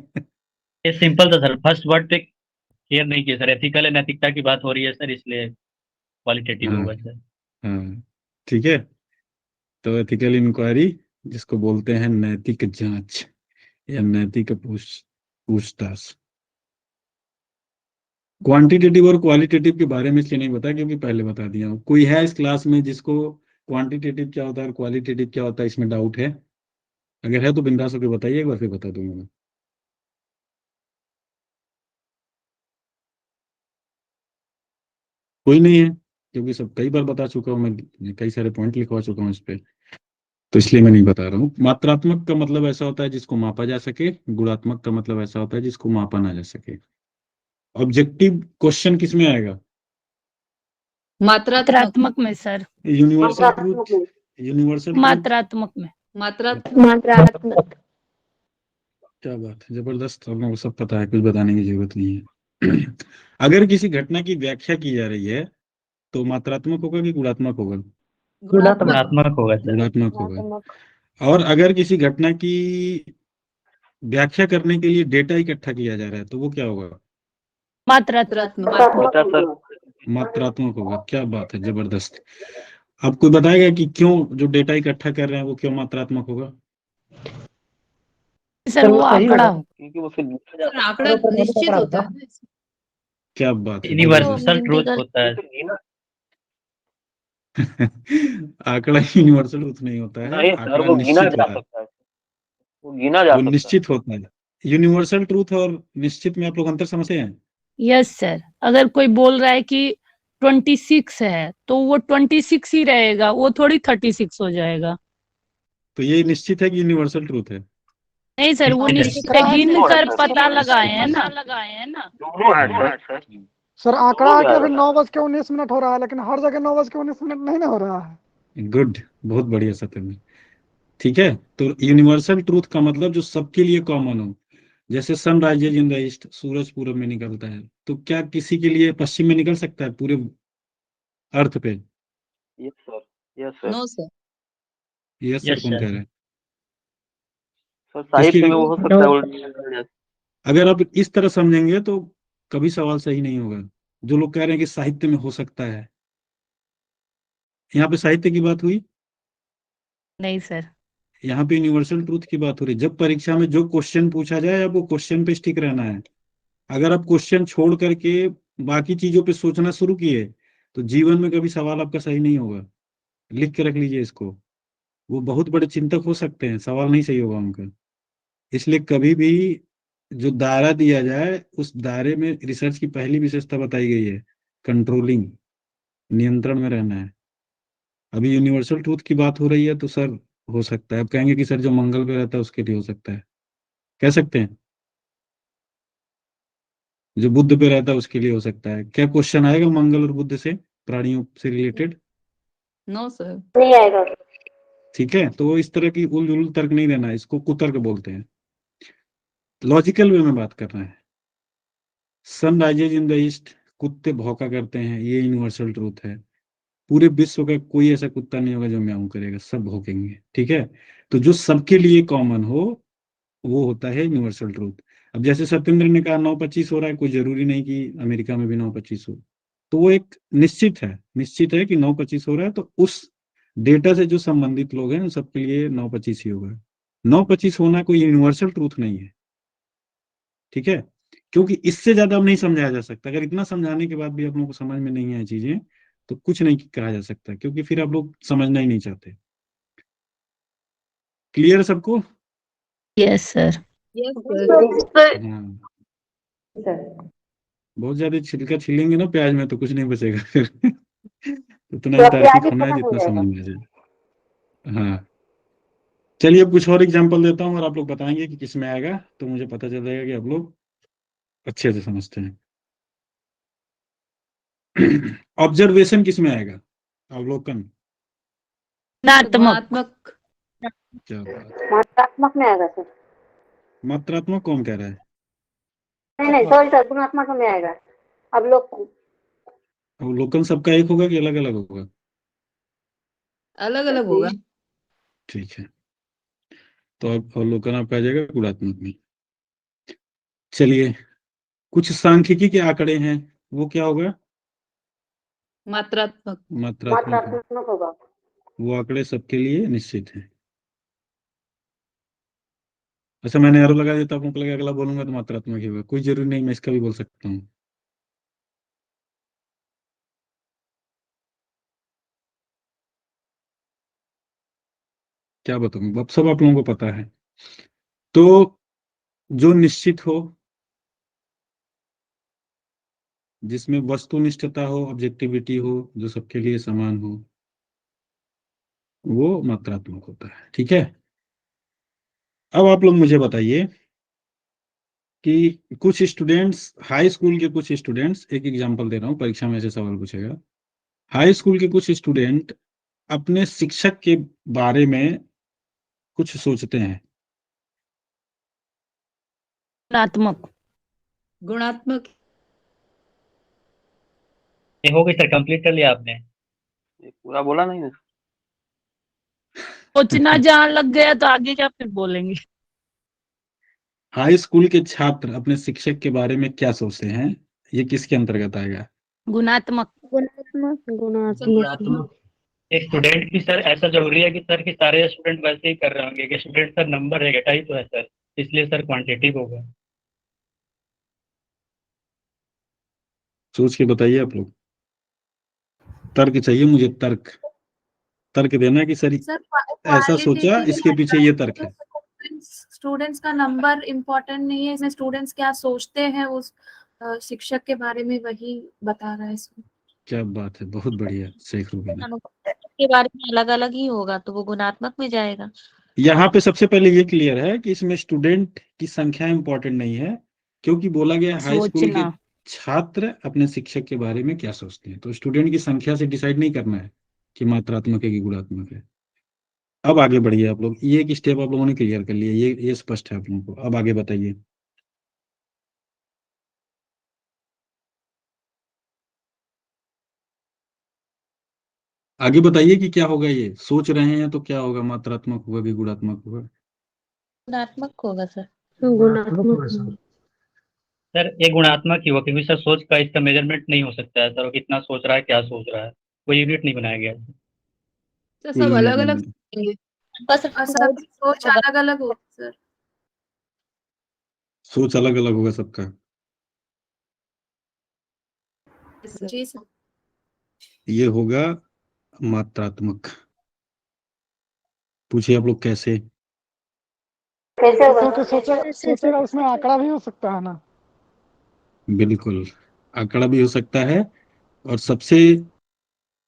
ये सिंपल था सर, फर्स्ट वर्ड पे केयर नहीं किया सर। एथिकल एंड नैतिकता की बात हो रही है सर, इसलिए क्वालिटेटिव हाँ होगा सर। हाँ, ठीक है। तो एथिकल इंक्वायरी जिसको बोलते हैं नैतिक जांच या नैतिक पूछताछ। क्वांटिटेटिव और क्वालिटेटिव के बारे में इसलिए नहीं बताया क्योंकि पहले बता दिया हूं। कोई है इस क्लास में जिसको क्वांटिटेटिव क्या होता है और क्वालिटेटिव क्या होता है इसमें डाउट है? अगर है तो बिंदास होकर बताइए, एक बार फिर बता दूंगा मैं। कोई नहीं है, क्योंकि सब कई बार बता चुका हूँ मैं, कई सारे पॉइंट लिखवा चुका हूँ इस पे, तो इसलिए मैं नहीं बता रहा हूँ। मात्रात्मक का मतलब ऐसा होता है जिसको मापा जा सके, गुणात्मक का मतलब ऐसा होता है जिसको मापा ना जा सके। ऑब्जेक्टिव क्वेश्चन किस में आएगा? मात्रात्मक में sir, universal truth, universal truth. मात्रात्मक में। मात्रात्मक। क्या बात है, जबरदस्त, हम लोगों को सब पता है, कुछ बताने की जरूरत नहीं है। अगर किसी घटना की व्याख्या की जा रही है तो मात्रात्मक होगा कि गुणात्मक होगा? गुणात्मक होगा सर। गुणात्मक होगा। और अगर किसी घटना की व्याख्या करने के लिए डेटा इकट्ठा किया जा रहा है तो वो क्या होगा? मात्रात्मक। बता सर। मात्रात्मक होगा। क्या बात है, जबरदस्त। अब कोई बताएगा कि क्यों जो डेटा इकट्ठा कर रहे हैं वो क्यों मात्रात्मक होगा? सर वो आंकड़ा हो। क्योंकि वो फिर लिखा जा सकता आंकड़ा निश्चित होता है। क्या बात है, यूनिवर्सल ट्रूथ इंटीग्रल होता है। है। आंकड़ा यूनिवर्सल ट्रूथ नहीं होता है, नहीं सर, आंकड़ा वो गिना निश्चित जा होता है। सकता है। वो गिना जा वो सकता है। निश्चित होता है। यूनिवर्सल ट्रूथ और निश्चित में आप लोग अंतर समझते हैं? यस सर, अगर कोई बोल रहा है कि 26 है तो वो 26 ही रहेगा, वो थोड़ी 36 हो जाएगा। तो ये निश्चित है कि यूनिवर्सल ट्रूथ है? नहीं सर, वो निश्चित निश्चित है, गिन कर सर, पता लगाए हैं ना। दोनों है सर। सर आंकड़ा है कि अभी दोनों 9:19 हो रहा है, लेकिन हर जगह 9:19 नहीं ना हो रहा है। गुड, बहुत बढ़िया सत्यम। ठीक है, तो यूनिवर्सल ट्रूथ का मतलब जो सबके लिए कॉमन हो। जैसे sun rises in the east, सूरज पूरब में निकलता है, तो क्या किसी के लिए पश्चिम में निकल सकता है पूरे अर्थ पे? Yes sir. Yes sir. Sir. Yes sir yes कौन कह सर। रहे हैं? सर इसकी साहित्य में वो हो सकता है उल्टा। अगर आप इस तरह समझेंगे तो कभी सवाल सही नहीं होगा। जो लोग कह रहे हैं कि साहित्य में हो सकता है, यहाँ पे साहित्य की बात हुई, नहीं सर। यहाँ पे यूनिवर्सल ट्रूथ की बात हो रही है। जब परीक्षा में जो क्वेश्चन पूछा जाए आपको क्वेश्चन पे स्टिक रहना है। अगर आप क्वेश्चन छोड़ करके बाकी चीजों पे सोचना शुरू किए तो जीवन में कभी सवाल आपका सही नहीं होगा। लिख के रख लीजिए इसको। वो बहुत बड़े चिंतक हो सकते हैं, सवाल नहीं सही होगा उनका। इसलिए कभी भी जो दायरा दिया जाए उस दायरे में रिसर्च की पहली विशेषता बताई गई है, कंट्रोलिंग, नियंत्रण में रहना है। अभी यूनिवर्सल ट्रूथ की बात हो रही है तो सर हो सकता है, अब कहेंगे कि सर जो मंगल पे रहता है उसके लिए हो सकता है, कह सकते हैं। जो बुद्ध पे रहता है उसके लिए हो सकता है। क्या क्वेश्चन आएगा मंगल और बुद्ध से, प्राणियों से रिलेटेड? No sir. नहीं आएगा। ठीक है, तो इस तरह की उल जुल तर्क नहीं देना है, इसको कुतर्क बोलते हैं। लॉजिकल वे में बात कर रहे हैं। Sun rises in the east, कुत्ते भौंका करते हैं, ये यूनिवर्सल ट्रूथ है। पूरे विश्व का कोई ऐसा कुत्ता नहीं होगा जो म्याऊं करेगा, सब भौंकेंगे। ठीक है, तो जो सबके लिए कॉमन हो वो होता है यूनिवर्सल ट्रूथ। अब जैसे सत्येंद्र ने कहा 9:25 हो रहा है, कोई जरूरी नहीं कि अमेरिका में भी 9:25 हो, तो वो एक निश्चित है कि 9:25 हो रहा है, तो उस डेटा से जो संबंधित लोग हैं उन सबके लिए 9:25 ही होगा। 9:25 होना कोई यूनिवर्सल ट्रूथ नहीं है। ठीक है, क्योंकि इससे ज्यादा अब नहीं समझाया जा सकता। अगर इतना समझाने के बाद भी आप लोगों को समझ में नहीं आए चीजें, तो कुछ नहीं कहा जा सकता, क्योंकि फिर आप लोग समझना ही नहीं चाहते। क्लियर है सबको? Yes sir. Yes sir. हाँ, सर बहुत ज्यादा छिलका छिलेंगे ना प्याज में तो कुछ नहीं बचेगा फिर। उतना तो ही अब प्याज तार्किक ही होना है खत्म हो जितना जाएगा। समझ में आ जाए। हाँ, चलिए अब कुछ और एग्जांपल देता हूँ और आप लोग बताएंगे कि किस में आएगा, तो मुझे पता चल जाएगा कि आप लोग अच्छे से समझते हैं। ऑब्जर्वेशन किस में आएगा? अवलोकन। गुणात्मक। क्या बात है, मात्रात्मक में आएगा सर। मात्रात्मक कौन कह रहा है? नहीं सॉरी सर, गुणात्मक में आएगा। अब लोग अवलोकन सबका एक होगा कि अलग अलग होगा? अलग अलग होगा। ठीक है, तो अब अवलोकन आपका आ जाएगा गुणात्मक में। चलिए, कुछ सांख्यिकी के आंकड़े हैं, वो क्या होगा? मात्रात्मक। मात्रात्मक होगा। मात्रात्मक होगा। वो आंकड़े सबके लिए निश्चित हैं। अच्छा, मैंने एरो लगा दिया तो आपको लगा अगला बोलूंगा तो मात्रात्मक ही होगा, कोई जरूरी नहीं, मैं इसका भी बोल सकता हूँ। क्या बताऊँ, अब सब आप लोगों को पता है। तो जो निश्चित हो, जिसमें वस्तुनिष्ठता हो, ऑब्जेक्टिविटी हो, जो सबके लिए समान हो, वो मात्रात्मक होता है। ठीक है, अब आप लोग मुझे बताइए कि कुछ स्टूडेंट्स, हाई स्कूल के कुछ स्टूडेंट्स, एक एग्जांपल दे रहा हूँ, परीक्षा में ऐसे सवाल पूछेगा। हाई स्कूल के कुछ स्टूडेंट अपने शिक्षक के बारे में कुछ सोचते हैं। गुणात्मक। गुणात्मक। ये हो गई सर, कंप्लीट कर लिया आपने? ये पूरा बोला नहीं ना? सोचना जहाँ लग गया तो आगे क्या फिर बोलेंगे। हाई स्कूल के छात्र अपने शिक्षक के बारे में क्या सोचते हैं, ये किसके अंतर्गत आएगा? गुणात्मक। गुणात्मक। एक स्टूडेंट की सर ऐसा जरूरी है कि सर कि सारे स्टूडेंट वैसे ही कर रहे होंगे कि स्टूडेंट सर नंबर है, घटा ही तो है सर, इसलिए सर क्वांटिटिव होगा। सोच के बताइए आप लोग, तर्क चाहिए मुझे, तर्क। तर्क देना कि सर सर ऐसा सोचा, इसके पीछे ये तर्क है। स्टूडेंट्स का नंबर इम्पोर्टेंट नहीं है, इसमें स्टूडेंट्स क्या सोचते हैं उस शिक्षक के बारे में वही बता रहा है इसमें। क्या बात है, बहुत बढ़िया, शेख रूबीना। के बारे में अलग अलग ही होगा तो वो गुणात्मक में जाएगा। यहाँ पे सबसे पहले ये क्लियर है कि इसमें स्टूडेंट की संख्या इंपॉर्टेंट नहीं है, क्योंकि बोला गया हाई स्कूल के सोचना। छात्र अपने शिक्षक के बारे में क्या सोचते हैं, तो स्टूडेंट की संख्या से डिसाइड नहीं करना है कि मात्रात्मक है कि गुणात्मक है। अब आगे बढ़िए आप लोग, ये एक स्टेप आप लोगों ने क्लियर कर लिया, ये स्पष्ट है आप लोगों को। अब आगे बताइए। आगे बताइए कि क्या होगा, ये सोच रहे हैं तो क्या होगा, मात्रात्मक होगा कि गुणात्मक होगा? गुणात्मक होगा सर। सर ये गुणात्मक ही होगा, क्योंकि सर सोच का इसका मेजरमेंट नहीं हो सकता है सर, वो कितना सोच रहा है, क्या सोच रहा है, कोई यूनिट नहीं बनाया गया है। सर कोई सब यूनिट अलग नहीं अलग बना। सोचेंगे बस और सबकी सोच अलग अलग होगी सर। सोच अलग अलग होगा सबका। जी सर। ये होगा मात्रात्मक। पूछिए आप लोग कैसे? कैसे होगा क्योंकि सोचेगा उसमें आंकड़ा भी हो सकता है ना। बिल्कुल, आंकड़ा भी हो सकता है। और सबसे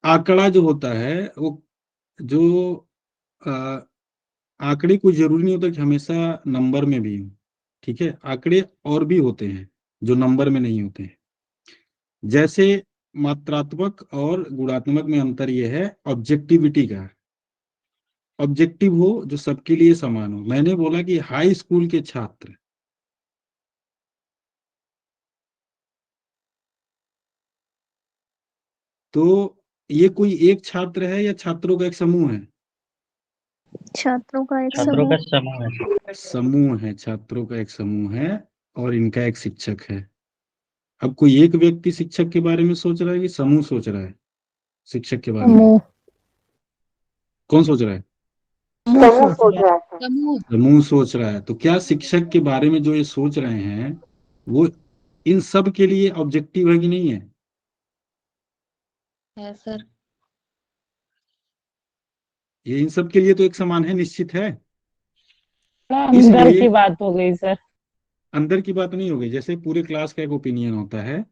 आंकड़ा जो होता है वो जो आ, आंकड़े कोई जरूरी नहीं होता कि हमेशा नंबर में भी हो। ठीक है, आंकड़े और भी होते हैं जो नंबर में नहीं होते हैं। जैसे मात्रात्मक और गुणात्मक में अंतर यह है ऑब्जेक्टिविटी का। ऑब्जेक्टिव हो जो सबके लिए समान हो। मैंने बोला कि हाई स्कूल के छात्र, तो ये कोई एक छात्र है या छात्रों का एक समूह है? छात्रों का एक छात्रों का समूह है। समूह है, छात्रों का एक समूह है और इनका एक शिक्षक है। अब कोई एक व्यक्ति शिक्षक के बारे में सोच रहा है कि समूह सोच रहा है शिक्षक के बारे में? कौन सोच रहा है? समूह सोच रहा है। समूह समूह सोच रहा है। तो क्या शिक्षक के बारे में जो ये सोच रहे हैं वो इन सब के लिए ऑब्जेक्टिव है कि नहीं है? है सर। ये इन सब के लिए तो एक समान है, निश्चित है। अंदर इसलिए की बात हो गई सर। अंदर की बात नहीं होगी। जैसे पूरे क्लास का एक ओपिनियन होता है,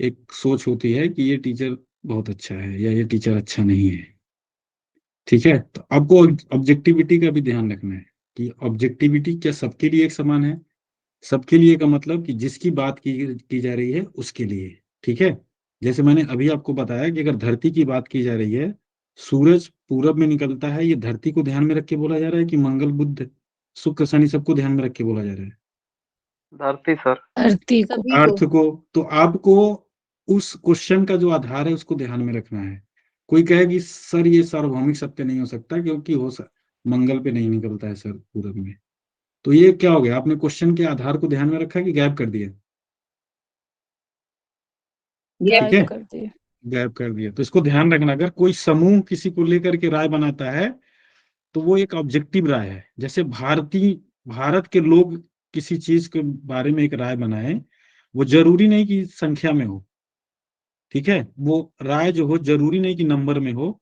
एक सोच होती है कि ये टीचर बहुत अच्छा है या ये टीचर अच्छा नहीं है। ठीक है, तो आपको ऑब्जेक्टिविटी का भी ध्यान रखना है कि ऑब्जेक्टिविटी क्या सबके लिए एक समान है? सबके लिए का मतलब कि जिसकी बात की जा रही है उसके लिए। ठीक है, जैसे मैंने अभी आपको बताया कि अगर धरती की बात की जा रही है, सूरज पूरब में निकलता है, ये धरती को ध्यान में रख के बोला जा रहा है कि मंगल बुध शुक्र शनि सबको ध्यान में रख के बोला जा रहा है? धरती सर। धरती को सभी अर्थ को। तो आपको उस क्वेश्चन का जो आधार है उसको ध्यान में रखना है। कोई कहे कि सर ये सार्वभौमिक सत्य नहीं हो सकता क्योंकि मंगल पे नहीं निकलता है सर पूरब में। तो ये क्या हो गया, आपने क्वेश्चन के आधार को ध्यान में रखा कि गायब कर दिया? ठीक है, गायब कर दिए। गायब कर दिया। तो इसको ध्यान रखना, अगर कोई समूह किसी को लेकर के राय बनाता है तो वो एक ऑब्जेक्टिव राय है। जैसे भारत के लोग किसी चीज के बारे में एक राय बनाए, वो जरूरी नहीं कि संख्या में हो। ठीक है, वो राय जो हो जरूरी नहीं कि नंबर में हो,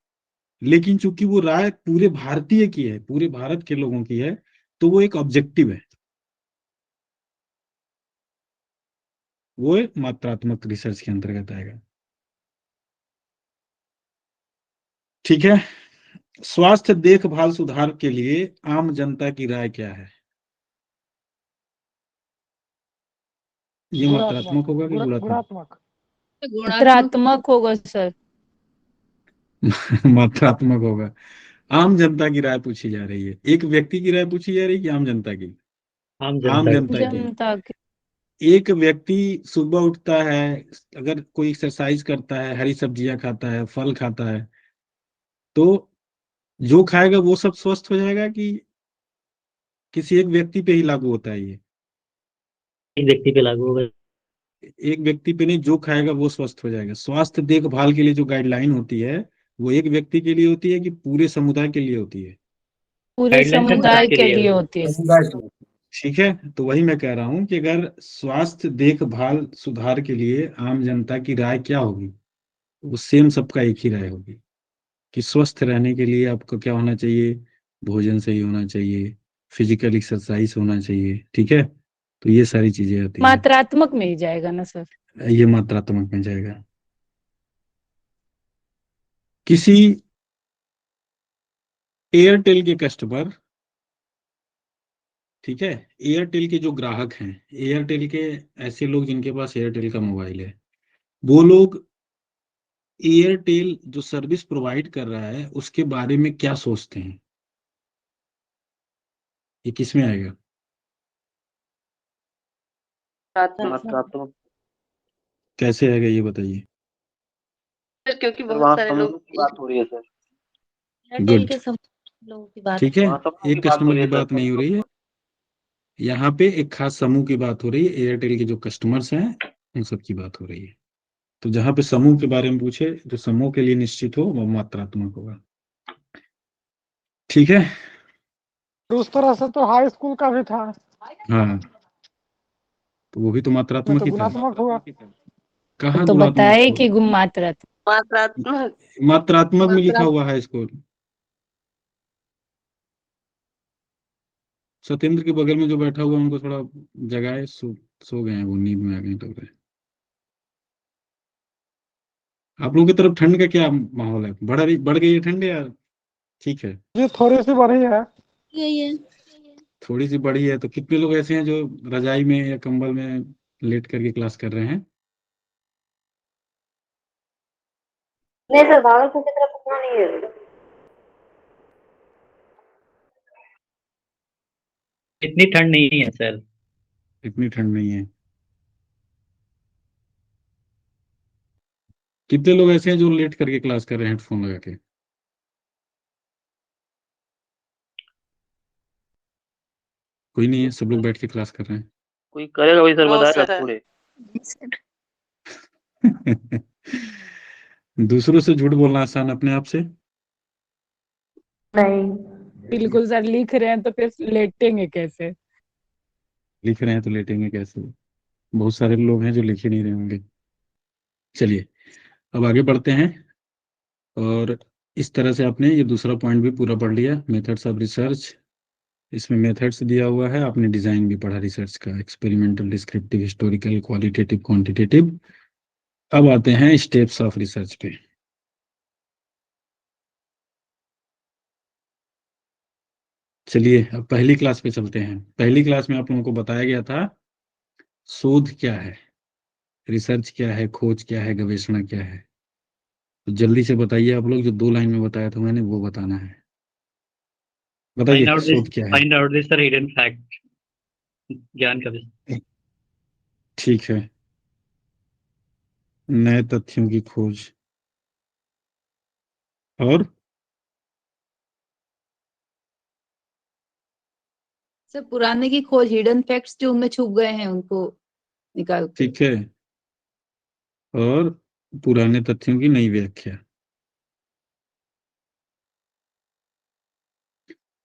लेकिन चूंकि वो राय पूरे भारतीय की है, पूरे भारत के लोगों की है, तो वो एक ऑब्जेक्टिव है। वो एक मात्रात्मक रिसर्च के अंतर्गत आएगा। ठीक है, स्वास्थ्य देखभाल सुधार के लिए आम जनता की राय क्या है? ये मात्रात्मक होगा कि गुणात्मक? गुणात्मक। मात्रात्मक होगा सर। मात्रात्मक होगा। आम जनता की राय पूछी जा रही है, एक व्यक्ति की राय पूछी जा रही है कि आम जनता की? आम आम जनता जनता की। जनता के एक व्यक्ति सुबह उठता है, अगर कोई एक्सरसाइज करता है, हरी सब्जियां खाता है, फल खाता है, तो जो खाएगा वो सब स्वस्थ हो जाएगा कि किसी एक व्यक्ति पे ही लागू होता है ये? एक व्यक्ति पे लागू होगा। एक व्यक्ति पे नहीं, जो खाएगा वो स्वस्थ हो जाएगा। स्वास्थ्य देखभाल के लिए जो गाइडलाइन होती है वो एक व्यक्ति के लिए होती है कि पूरे समुदाय के लिए होती है? पूरे गाइडलाइन समुदाय सबके के लिए लिए होगा। होती है। ठीक है, तो वही मैं कह रहा हूं कि अगर स्वास्थ्य देखभाल सुधार के लिए आम जनता की राय क्या होगी, वो सेम सबका एक ही राय होगी कि स्वस्थ रहने के लिए आपको क्या होना चाहिए, भोजन सही होना चाहिए, फिजिकल एक्सरसाइज होना चाहिए। ठीक है, तो ये सारी चीजें आती हैं। मात्रात्मक में ही जाएगा ना सर? ये मात्रात्मक में जाएगा। किसी एयरटेल के कस्टमर, ठीक है, एयरटेल के जो ग्राहक हैं, एयरटेल के ऐसे लोग जिनके पास एयरटेल का मोबाइल है, वो लोग एयरटेल जो सर्विस प्रोवाइड कर रहा है उसके बारे में क्या सोचते हैं? ये किस में आएगा? मात्रात्मक। कैसे आएगा ये बताइए? क्योंकि सर बहुत वहाँ सारे समूह लोग की बात हो रही है सर। Airtel good. के सब लोगों की बात। ठीक है, वहाँ समूह की एक बात हो कस्टमर रही की है सर, बात नहीं हो रही है, यहाँ पे एक खास समूह की बात हो रही है। एयरटेल के जो कस्टमर्स हैं उन सब की बात हो रही है। तो जहां पे समूह के बारे में पूछे, जो समूह के लिए निश्चित हो वो मात्रात्मक होगा। ठीक है। उस तरह से तो हाई स्कूल का भी था, हाँ, तो वो भी तो में मात्रात्मक तो ही था। गुणात्मक हुआ। कहाँ तो गुणात्मक बताए हुआ? कि मात्रात्मक। मात्रात्मक। मात्रात्मक में लिखा मात्रा हुआ है इसको। सत्येंद्र के बगल में जो बैठा हुआ है, उनको थोड़ा जगाए, सो गए हैं, वो नींद में आ गए लग रहा है। आप लोगों की तरफ ठंड का क्या माहौल है? बढ़ गई है ठंड या ठीक है? जी थोड़ी सी बढ़ी है। थोड़ी सी बढ़ी है तो कितने लोग ऐसे हैं जो रजाई में या कंबल में लेट करके क्लास कर रहे हैं? नहीं सर, भागलपुर की तरफ उतना नहीं है। इतनी ठंड नहीं है सर। इतनी ठंड नहीं है। कितने लोग ऐसे हैं जो लेट करके क्लास कर रहे हैं हेडफोन लगा के? कोई नहीं है, सब लोग बैठ के क्लास कर रहे कोई करेगा वही सर, बताएगा पूरे। हैं। दूसरों से झूठ बोलना आसान, अपने आप से नहीं। बिल्कुल सर, लिख रहे हैं तो फिर लेटेंगे कैसे? लिख रहे हैं तो लेटेंगे कैसे? बहुत सारे लोग हैं जो लिख ही नहीं रहे होंगे। चलिए अब आगे बढ़ते हैं। और इस तरह से आपने ये दूसरा पॉइंट भी पूरा पढ़ लिया, मेथड्स ऑफ रिसर्च। इसमें मेथड्स दिया हुआ है, आपने डिजाइन भी पढ़ा रिसर्च का, experimental, descriptive, historical, qualitative, quantitative. अब आते हैं स्टेप्स ऑफ रिसर्च पे। चलिए अब पहली क्लास पे चलते हैं। पहली क्लास में आप लोगों को बताया गया था शोध क्या है, रिसर्च क्या है, खोज क्या है, गवेषणा क्या है। तो जल्दी से बताइए आप लोग, जो 2 लाइन में बताया था मैंने वो बताना है। बताइए शोध क्या है? Find out this sir hidden fact, ज्ञान का विषय। ठीक है, नए तथ्यों की खोज। और सर पुराने की खोज, हिडन फैक्ट्स जो उनमें छुप गए हैं उनको निकाल के। ठीक है, और पुराने तथ्यों की नई व्याख्या।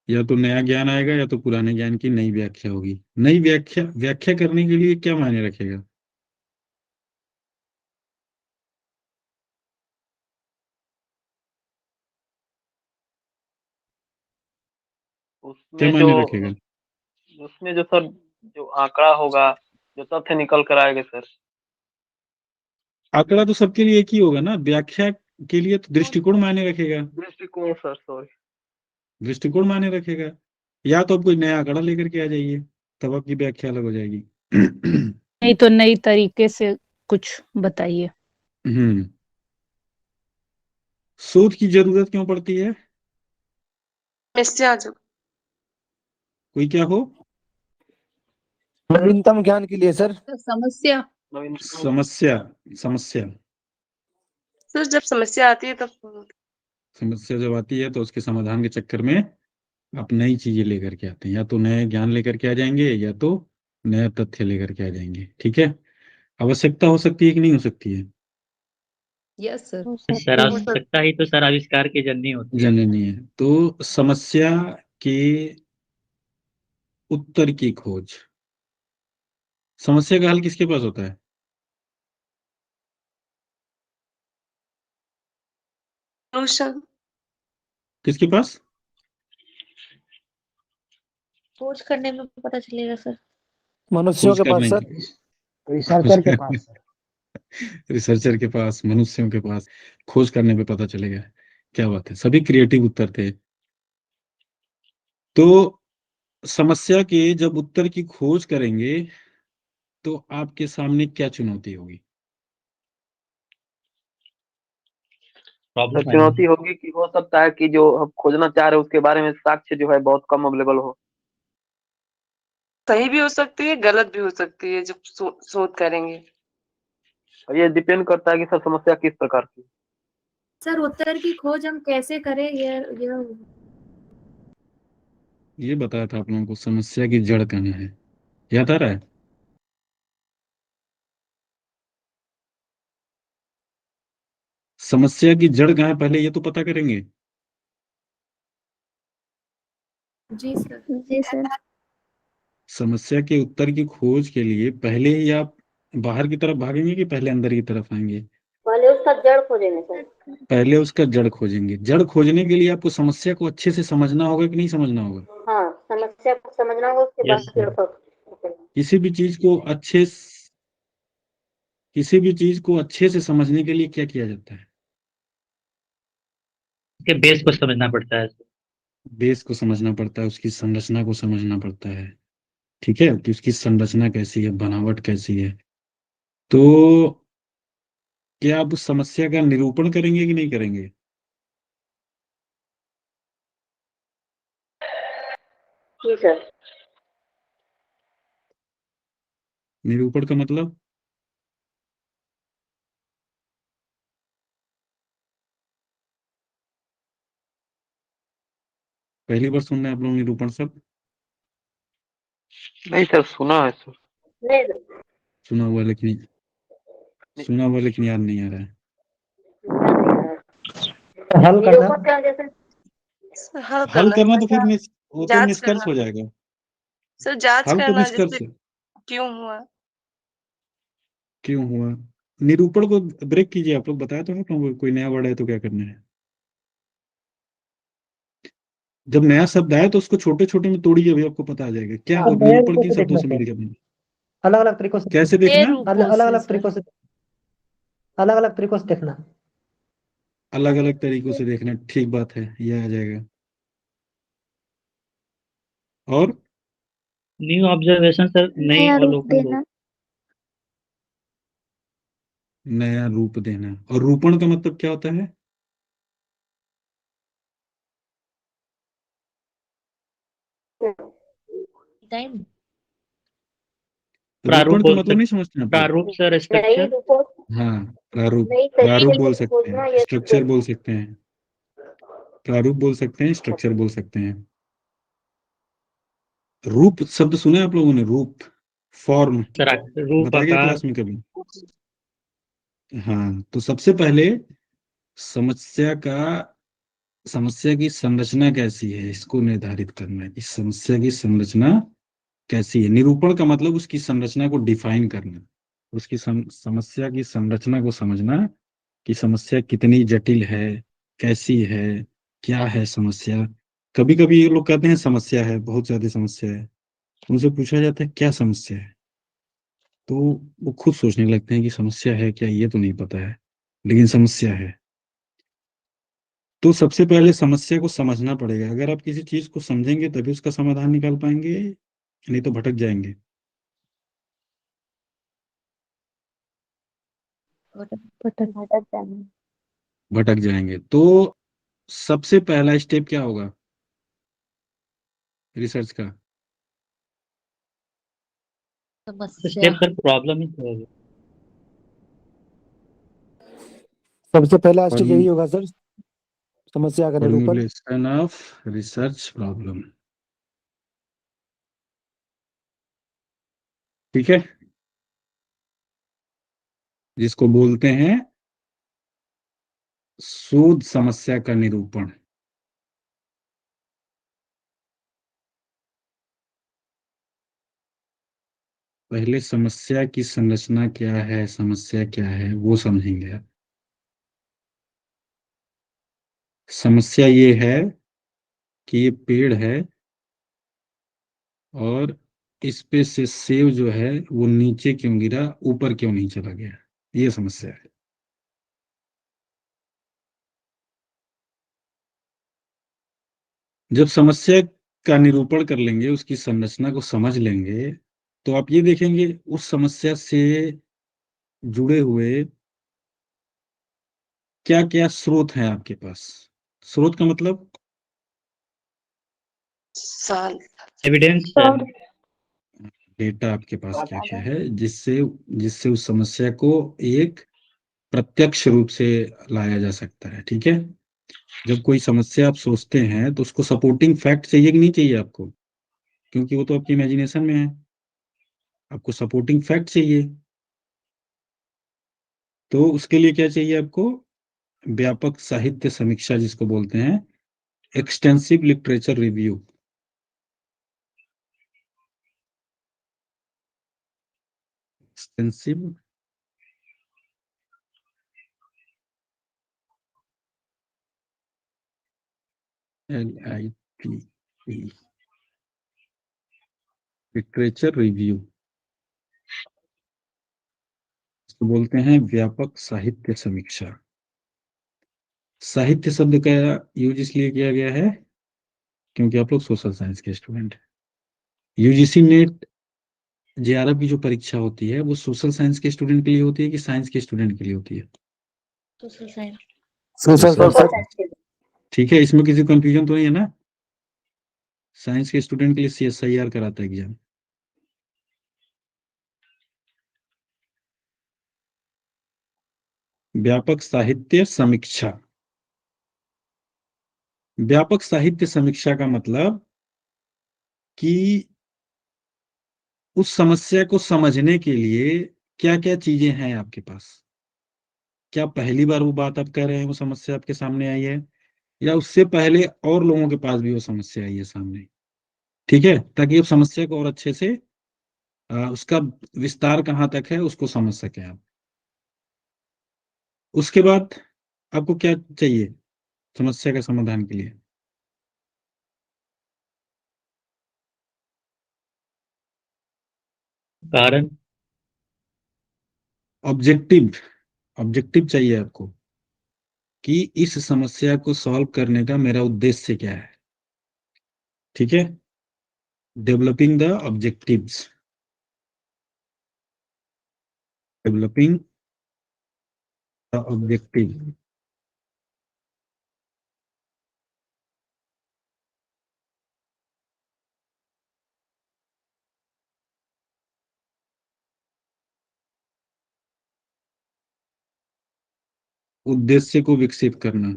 या तो नया ज्ञान आएगा या तो पुराने ज्ञान की नई व्याख्या होगी। नई व्याख्या, व्याख्या करने के लिए क्या मायने रखेगा? क्या उसमें मायने रखेगा? जो सर, जो आंकड़ा होगा, जो तथ्य निकल कर आएगा सर। आंकड़ा तो सबके लिए एक ही होगा ना, व्याख्या के लिए तो दृष्टिकोण मायने रखेगा। दृष्टिकोण सर, सॉरी। दृष्टिकोण मायने रखेगा। या तो आप कोई नया आंकड़ा लेकर के आ जाइए, तब आपकी व्याख्या अलग हो जाएगी। नहीं तो नई तरीके से कुछ बताइए। हम्म। शोध की जरूरत क्यों पड़ती है? कोई क्या हो? नवीनतम ज्ञान के लिए सर। सर समस्या। समस्या। समस्या। सर जब समस्या आती है तब समस्या जब आती है तो उसके समाधान के चक्कर में आप नई चीजें लेकर के आते हैं, या तो नए ज्ञान लेकर के आ जाएंगे या तो नया तथ्य लेकर के आ जाएंगे। ठीक है, आवश्यकता हो सकती है कि नहीं हो सकती है? Yes sir. सर आवश्यकता ही तो सर आविष्कार की जननी होती है। जननी है। तो समस्या के उत्तर की खोज। समस्या का हल किसके पास होता है? किसके पास? खोज करने में पता चलेगा सर। मनुष्यों खोज के पास करने सर। की। रिसर्चर के पास सर। रिसर्चर के पास, मनुष्यों के पास। खोज करने पे पता चलेगा। क्या बात है, सभी क्रिएटिव उत्तर थे। तो समस्या के जब उत्तर की खोज करेंगे तो आपके सामने क्या चुनौती होगी? तो चुनौती होगी कि हो सकता है कि जो हम खोजना चाह रहे हैं उसके बारे में साक्ष्य जो है बहुत कम अवेलेबल हो। सही भी हो सकती है, गलत भी हो सकती है जब शोध करेंगे। ये डिपेंड करता है कि सर समस्या किस प्रकार की। सर उत्तर की खोज हम कैसे करें, ये बताया था आप लोगों को, समस्या की जड़ कहाँ है, याद आ रहा है? समस्या की जड़ कहाँ है, पहले ये तो पता करेंगे। जी सर। समस्या के उत्तर की खोज के लिए पहले ही आप बाहर की तरफ भागेंगे कि पहले अंदर की तरफ आएंगे? पहले उसका जड़ खोजेंगे सर। पहले उसका जड़ खोजेंगे। जड़ खोजने के लिए आपको समस्या को अच्छे से समझना होगा कि नहीं समझना होगा? हाँ समस्या को समझना होगा, उसके बाद यस फिर सर। किसी भी चीज को किसी भी चीज को अच्छे से समझने के लिए क्या किया जाता है? इसके बेस को समझना पड़ता है। बेस को समझना पड़ता है, उसकी संरचना को समझना पड़ता है। ठीक है, कि उसकी संरचना कैसी है, बनावट कैसी है। तो क्या आप उस समस्या का निरूपण करेंगे कि नहीं करेंगे? जी सर। निरूपण का मतलब पहली बार सुन रहे हैं आप लोग निरूपण शब्द? नहीं सर, सुना है सर। नहीं सर, सुना हुआ लेकिन याद नहीं आ रहा है। याद नहीं आ रहा। हल करना निरूपण क्या जैसे? हल हल करना करना तो अच्छा, फिर वो तो जांच निष्कर्ष करना हो जाएगा। सर, जांच हल तो करना जैसे निष्कर्ष है। क्यों हुआ। क्यों हुआ? निरूपण को ब्रेक कीजिए, आप लोग बताया तो आप लोगों को, कोई नया वर्ड है तो क्या करना है। जब नया शब्द आए तो उसको छोटे छोटे में तोड़िए, अभी आपको पता आ जाएगा क्या अब नए निरूपण रूपों किन से शब्दों देखना से सर, मिलकर बना। अलग अलग तरीकों से, कैसे छह देखना? रूपों अलग से अलग सर। तरीकों से, अलग अलग तरीकों से देखना। अलग अलग तरीकों से देखना, ठीक बात है, ये आ जाएगा। और न्यू ऑब्जर्वेशन सर, नई नया रूप अवलोकन को। देना। नया रूप देना। और रूपण का मतलब क्या होता है? टाइम। प्रारूप रूपण का बोल मतलब नहीं सकते। समझते आप लोग? प्रारूप सर, नई स्ट्रक्चर। रूपों, हाँ, प्रारूप। नई प्रारूप तरीके बोल से सकते खोजना, हैं, ये स्ट्रक्चर बोल सकते हैं। प्रारूप बोल सकते हैं, स्ट्रक्चर बोल सकते हैं। रूप शब्द सुने आप लोगों ने? रूप, फॉर्म, सर रूप, बताया गया आकार। क्लास में कभी? हाँ, तो सबसे पहले समस्या का समस्या की संरचना कैसी है इसको निर्धारित करना है। इस समस्या की संरचना कैसी है। निरूपण का मतलब उसकी संरचना को डिफाइन करना, उसकी समस्या की संरचना को समझना कि समस्या कितनी जटिल है, कैसी है, क्या है समस्या। कभी कभी ये लोग कहते हैं समस्या है, बहुत ज्यादा समस्या है। उनसे पूछा जाता है क्या समस्या है, तो वो खुद सोचने लगते हैं कि समस्या है क्या, ये तो नहीं पता है, लेकिन समस्या है। तो सबसे पहले समस्या को समझना पड़ेगा। अगर आप किसी चीज को समझेंगे तभी उसका समाधान निकाल पाएंगे, नहीं तो भटक जाएंगे। भटक जाना। भटक जाएंगे। तो सबसे पहला स्टेप क्या होगा रिसर्च का? समस्या। स्टेप सर, प्रॉब्लम ही तो होगी। सबसे पहला स्टेप फॉर्मू यही होगा सर, समस्या का निरूपण। Formulation of research problem. ठीक है, जिसको बोलते हैं शोध समस्या का निरूपण। पहले समस्या की संरचना क्या है, समस्या क्या है वो समझेंगे आप। समस्या ये है कि ये पेड़ है और इस पे से सेब जो है वो नीचे क्यों गिरा, ऊपर क्यों नहीं चला गया, ये समस्या है। जब समस्या का निरूपण कर लेंगे, उसकी संरचना को समझ लेंगे, तो आप ये देखेंगे उस समस्या से जुड़े हुए क्या क्या स्रोत हैं आपके पास। स्रोत का मतलब साल एविडेंस। डेटा आपके पास क्या क्या है, जिससे जिससे उस समस्या को एक प्रत्यक्ष रूप से लाया जा सकता है। ठीक है, जब कोई समस्या आप सोचते हैं तो उसको सपोर्टिंग फैक्ट चाहिए कि नहीं चाहिए आपको, क्योंकि वो तो आपकी इमेजिनेशन में है। आपको सपोर्टिंग फैक्ट चाहिए, तो उसके लिए क्या चाहिए आपको? व्यापक साहित्य समीक्षा, जिसको बोलते हैं extensive literature review. Extensive LIT literature review, इसको बोलते हैं व्यापक साहित्य समीक्षा। साहित्य शब्द का यूज इसलिए किया गया है क्योंकि आप लोग सोशल साइंस के स्टूडेंट हैं। यूजीसी नेट जेआरएफ की जो परीक्षा होती है वो सोशल साइंस के स्टूडेंट के लिए होती है कि साइंस के स्टूडेंट के लिए होती है? Social science. Social social science. ठीक है, इसमें किसी कंफ्यूजन तो नहीं है ना? साइंस के स्टूडेंट के लिए सीएसआईआर कराता है एग्जाम। व्यापक साहित्य समीक्षा। व्यापक साहित्य समीक्षा का मतलब कि उस समस्या को समझने के लिए क्या क्या चीजें हैं आपके पास। क्या पहली बार वो बात आप कह रहे हैं, वो समस्या आपके सामने आई है, या उससे पहले और लोगों के पास भी वो समस्या आई है सामने? ठीक है, ताकि आप समस्या को और अच्छे से उसका विस्तार कहाँ तक है उसको समझ सकें आप। उसके बाद आपको क्या चाहिए समस्या के समाधान के लिए? कारण। ऑब्जेक्टिव। ऑब्जेक्टिव चाहिए आपको कि इस समस्या को सॉल्व करने का मेरा उद्देश्य क्या है। ठीक है, developing the objectives. Developing the objective. उद्देश्य को विकसित करना।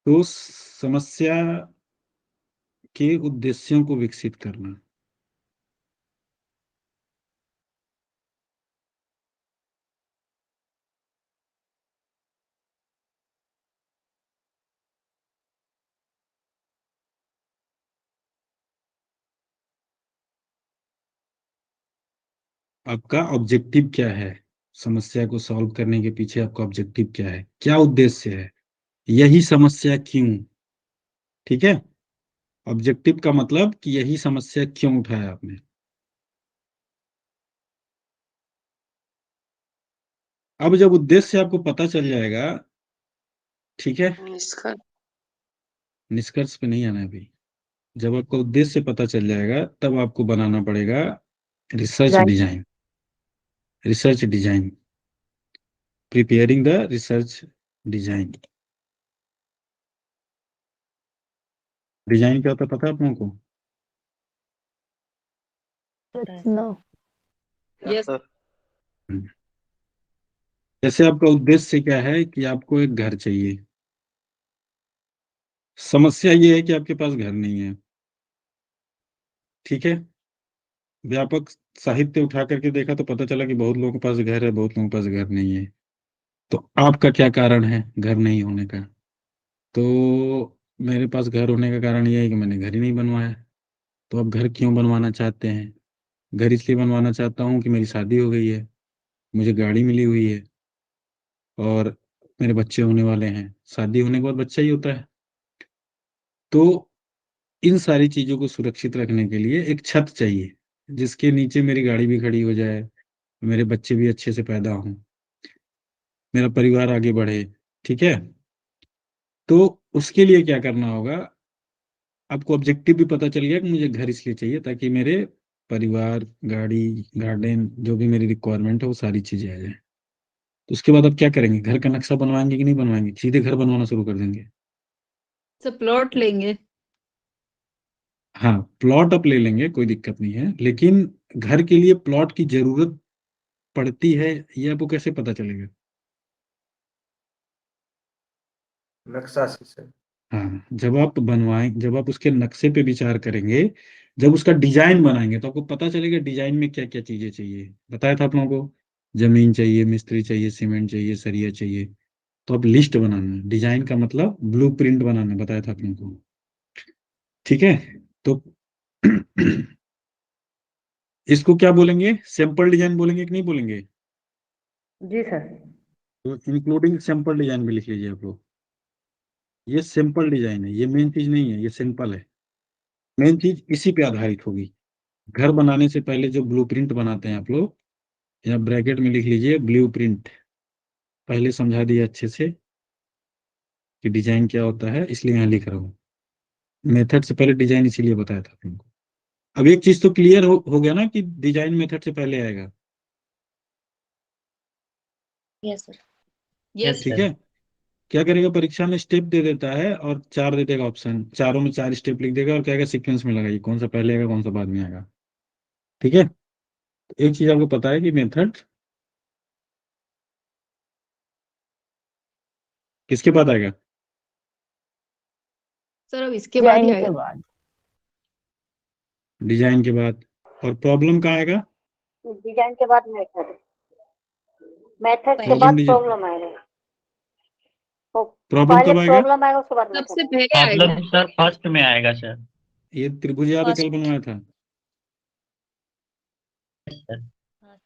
तो समस्या के उद्देश्यों को विकसित करना। आपका ऑब्जेक्टिव क्या है? समस्या को सॉल्व करने के पीछे आपका ऑब्जेक्टिव क्या है, क्या उद्देश्य है, यही समस्या क्यों? ठीक है, ऑब्जेक्टिव का मतलब कि यही समस्या क्यों उठाया आपने। अब जब उद्देश्य आपको पता चल जाएगा, ठीक है, निष्कर्ष। निष्कर्ष पे नहीं आना अभी। जब आपका उद्देश्य पता चल जाएगा तब आपको बनाना पड़ेगा research design. Research design, preparing the research design. Design क्या होता है पता है आप लोगों को? नो। Yes sir. जैसे आपका उद्देश्य क्या है कि आपको एक घर चाहिए, समस्या ये है कि आपके पास घर नहीं है। ठीक है, व्यापक साहित्य उठा करके देखा तो पता चला कि बहुत लोगों के पास घर है, बहुत लोगों के पास घर नहीं है। तो आपका क्या कारण है घर नहीं होने का? तो मेरे पास घर होने का कारण ये है कि मैंने घर ही नहीं बनवाया। तो अब घर क्यों बनवाना चाहते हैं? घर इसलिए बनवाना चाहता हूँ कि मेरी शादी हो गई है, मुझे गाड़ी मिली हुई है, और मेरे बच्चे होने वाले हैं। शादी होने के बाद बच्चा ही होता है। तो इन सारी चीजों को सुरक्षित रखने के लिए एक छत चाहिए जिसके नीचे मेरी गाड़ी भी खड़ी हो जाए, मेरे बच्चे भी अच्छे से पैदा हों, मेरा परिवार आगे बढ़े। ठीक है, तो उसके लिए क्या करना होगा? आपको ऑब्जेक्टिव भी पता चल गया कि मुझे घर इसलिए चाहिए ताकि मेरे परिवार, गाड़ी, गार्डन, जो भी मेरी रिक्वायरमेंट है वो सारी चीजें आ जाए। तो उसके बाद आप क्या करेंगे? घर का नक्शा बनवाएंगे कि नहीं बनवाएंगे? सीधे घर बनवाना शुरू कर देंगे? सब प्लॉट लेंगे। हाँ, प्लॉट आप ले लेंगे, कोई दिक्कत नहीं है, लेकिन घर के लिए प्लॉट की जरूरत पड़ती है ये आपको कैसे पता चलेगा? नक्शा से। हाँ, जब आप बनवाएं, जब आप उसके नक्शे पे विचार करेंगे, जब उसका डिजाइन बनाएंगे तो आपको पता चलेगा डिजाइन में क्या क्या चीजें चाहिए। बताया था आप लोगों को जमीन चाहिए, मिस्त्री चाहिए, सीमेंट चाहिए, सरिया चाहिए। तो अब लिस्ट बनाना है। डिजाइन का मतलब ब्लूप्रिंट बनाना, बताया था अपने को। ठीक है, तो इसको क्या बोलेंगे, सैंपल डिजाइन बोलेंगे कि नहीं बोलेंगे? जी सर। तो इंक्लूडिंग सैंपल डिजाइन भी लिख लीजिए आप लोग। ये सिंपल डिजाइन है, ये मेन चीज नहीं है, ये सिंपल है। मेन चीज इसी पे आधारित होगी। घर बनाने से पहले जो ब्लूप्रिंट बनाते हैं आप लोग, या ब्रैकेट में लिख लीजिए ब्लूप्रिंट। पहले समझा दिया अच्छे से कि डिजाइन क्या होता है, इसलिए यहाँ लिख रहा हूँ। मेथड से पहले डिजाइन इसीलिए बताया था तुमको। अब एक चीज तो क्लियर हो गया ना कि डिजाइन मेथड से पहले आएगा। Yes sir. यस ठीक सर। है। क्या करेगा, परीक्षा में स्टेप दे देता है और 4 दे देगा ऑप्शन, चारों में 4 स्टेप लिख देगा और कहेगा सीक्वेंस में लगाइए, कौन सा पहले आएगा कौन सा बाद में आएगा। ठीक है, एक चीज आपको पता है कि मेथड किसके बाद आएगा? सर अब इसके बाद ही डिजाइन के आएगा। बाद। डिजाइन के बाद। और प्रॉब्लम कहाँ आएगा? डिजाइन के बाद मेथड, मेथड के पहले बाद प्रॉब्लम प्रॉब्लम आएगा। तो प्रॉब्लम पहले कब आएगा? प्रॉब्लम आएगा उसके बाद सबसे मेथड। पहले आएगा। प्रॉब्लम सर फर्स्ट में आएगा सर। ये त्रिभुज याद है, कल फर्स्ट। बनवाया था। सर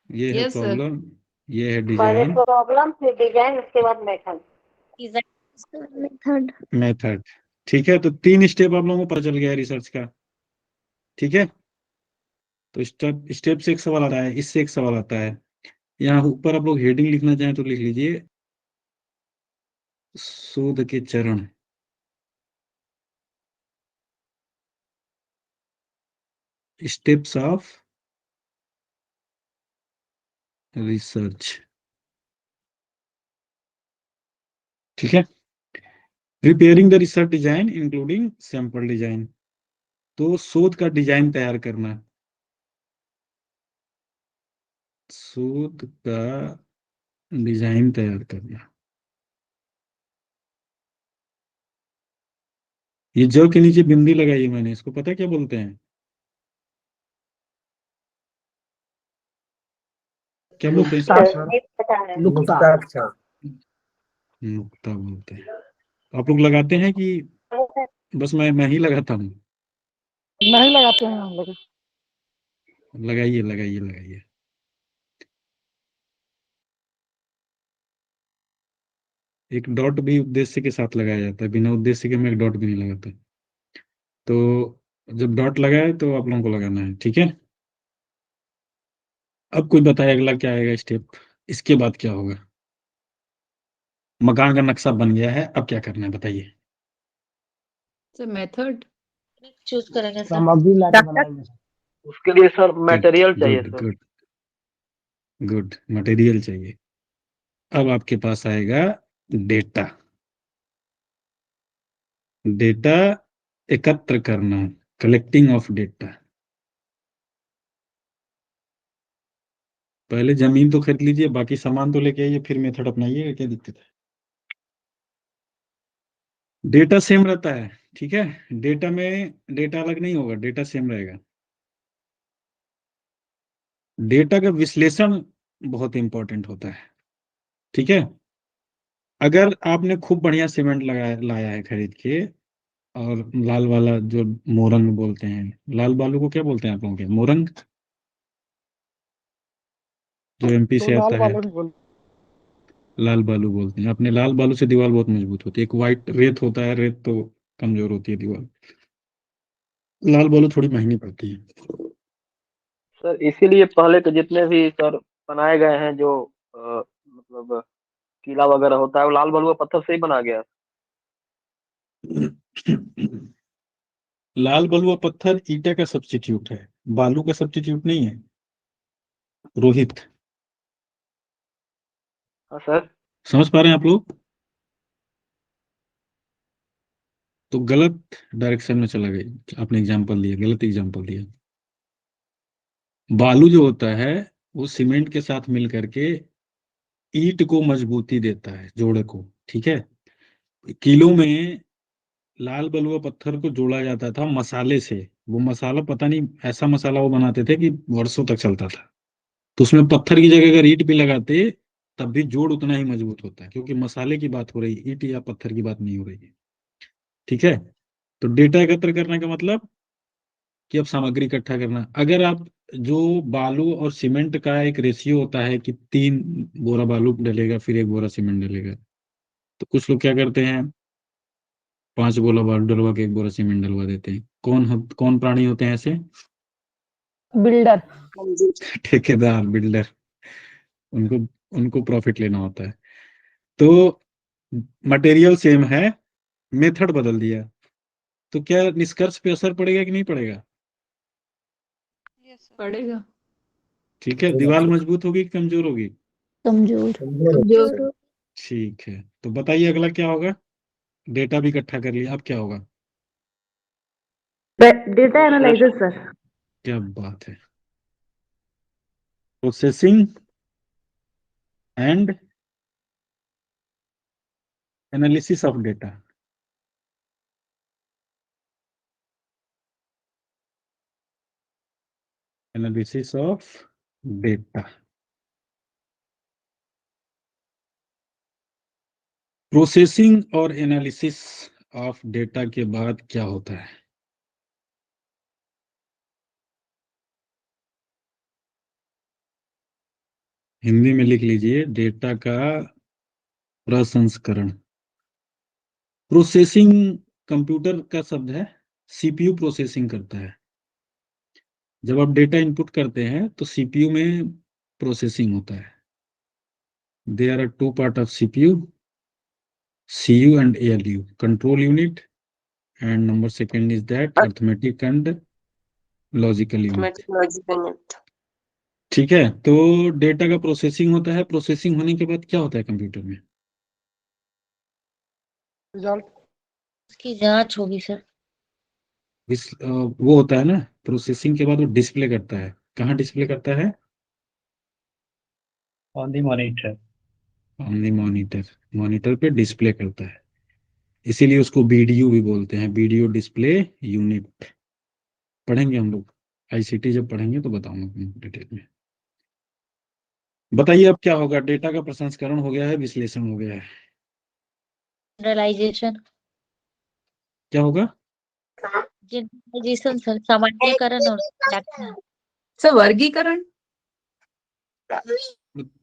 ये है यस सर। प्रॉब्लम, ये है पहले डिजाइन, प्रॉब्लम फिर डिजाइन उसके बाद मेथड। Design method. मेथड। ठीक है, तो 3 स्टेप आप लोगों को पता चल गया है रिसर्च का। ठीक है, तो स्टेप स्टेप से एक सवाल आ रहा है, इससे एक सवाल आता है। यहाँ ऊपर आप लोग हेडिंग लिखना चाहें तो लिख लीजिए, शोध के चरण। Steps of research. ठीक है, preparing the research design including sample design. तो शोध का डिजाइन तैयार करना, शोध का डिजाइन तैयार करना। ये ज के नीचे बिंदी लगाई है मैंने, इसको पता है क्या बोलते हैं? क्या बोलते हैं इसको? नहीं पता है। नुक्ताक्षर। नुक्ता बोलते हैं। आप लोग लगाते हैं कि बस मैं ही लगाता हूँ? नहीं लगाते हैं हम लोग। लगाइए लगाइए लगाइए। एक डॉट भी उद्देश्य के साथ लगाया जाता है, बिना उद्देश्य के मैं एक डॉट भी नहीं लगाता। तो जब डॉट लगाए तो आप लोगों को लगाना है। ठीक है, अब कोई बताए अगला क्या आएगा स्टेप, इसके बाद क्या होगा? मकान का नक्शा बन गया है, अब क्या करना है बताइए? सर मेथड चूज करेंगे सर। सामग्री लाके बनाएंगे। उसके लिए सर मटेरियल चाहिए good sir. Good good, material चाहिए। अब आपके पास आएगा डेटा। डेटा एकत्र करना, कलेक्टिंग ऑफ डेटा। पहले जमीन तो खरीद लीजिए, बाकी सामान तो लेके आइए, फिर मेथड अपनाइएगा, क्या दिक्कत है? डेटा सेम रहता है। ठीक है, डेटा में डेटा अलग नहीं होगा, डेटा सेम रहेगा। डेटा का विश्लेषण बहुत इंपॉर्टेंट होता है। ठीक है, अगर आपने खूब बढ़िया सीमेंट लगाया लाया है खरीद के, और लाल वाला जो मोरंग बोलते हैं, लाल बालू को क्या बोलते हैं आप लोगों के, मोरंग, जो एमपी तो से लाल आता है, वाले भी बोल। लाल बालू बोलते हैं। अपने लाल बालू से दीवार बहुत मजबूत होती है। एक वाइट रेत होता है, रेत तो कमजोर होती है दीवार, लाल बालू थोड़ी महंगी पड़ती है। सर इसीलिए पहले के जितने भी सर बनाए गए हैं जो मतलब किला वगैरह होता है वो लाल बलुआ पत्थर से ही बना गया। लाल बलुआ पत्थर ईटा का सब्स्टिट्यूट है, बालू का सब्स्टिट्यूट नहीं है रोहित। हाँ सर। समझ पा रहे हैं आप लोग? तो गलत डायरेक्शन में चला गया, आपने एग्जाम्पल दिया, गलत एग्जाम्पल दिया। बालू जो होता है वो सीमेंट के साथ मिल करके ईंट को मजबूती देता है, जोड़ को। ठीक है, किलो में लाल बलुआ पत्थर को जोड़ा जाता था मसाले से। वो मसाला पता नहीं ऐसा मसाला वो बनाते थे कि वर्षों तक चलता था। तो उसमें पत्थर की जगह अगर ईंट भी लगाते तब भी जोड़ उतना ही मजबूत होता है, क्योंकि मसाले की बात हो रही है, ईंट या पत्थर की बात नहीं हो रही है। ठीक है। तो डेटा एकत्र करने का मतलब कि अब सामग्री इकट्ठा करना। अगर आप जो बालू और सीमेंट का एक रेशियो होता है कि 3 बोरा बालू डलेगा फिर 1 बोरा सीमेंट डलेगा, तो कुछ लोग क्या करते हैं 5 बोरा बालू डलवा के 1 बोरा सीमेंट डलवा देते हैं। कौन प्राणी होते हैं ऐसे? बिल्डर। ठेकेदार, बिल्डर। उनको उनको प्रॉफिट लेना होता है। तो मटेरियल सेम है, मेथड बदल दिया, तो क्या निष्कर्ष पे असर पड़ेगा कि नहीं पड़ेगा? पड़ेगा। ठीक है। दीवार मजबूत होगी कि कमजोर होगी? कमजोर। कमजोर। ठीक है। तो बताइए अगला क्या होगा? डेटा भी इकट्ठा कर लिया, अब क्या होगा? Data analysis sir. क्या बात है। Processing and analysis of data. Analysis of data. Processing और एनालिसिस ऑफ डेटा के बाद क्या होता है? हिंदी में लिख लीजिए, डेटा का प्रसंस्करण। प्रोसेसिंग कंप्यूटर का शब्द है, सीपीयू प्रोसेसिंग करता है। जब आप डेटा इनपुट करते हैं तो सीपीयू में प्रोसेसिंग होता है। There are 2 part of CPU, CU and ALU, control unit, and number second is that arithmetic and logical unit. ठीक है। तो डेटा का प्रोसेसिंग होता है, प्रोसेसिंग होने के बाद क्या होता है कंप्यूटर में? रिजल्ट। उसकी जांच होगी सर। वो होता है ना, प्रोसेसिंग के बाद वो डिस्प्ले करता है। कहाँ डिस्प्ले करता है? On the monitor. On the monitor, monitor पे डिस्प्ले करता है। इसीलिए उसको बीडीयू भी बोलते हैं, वीडियो डिस्प्ले यूनिट। पढ़ेंगे हम लोग, आईसीटी जब पढ़ेंगे तो बताऊंगा डिटेल में। बताइए अब क्या होगा? डेटा का प्रसंस्करण हो गया है, विश्लेषण हो गया है, जनरलाइजेशन। क्या होगा? जनरलाइजेशन सर, सामान्यकरण और व्याख्या। सर वर्गीकरण।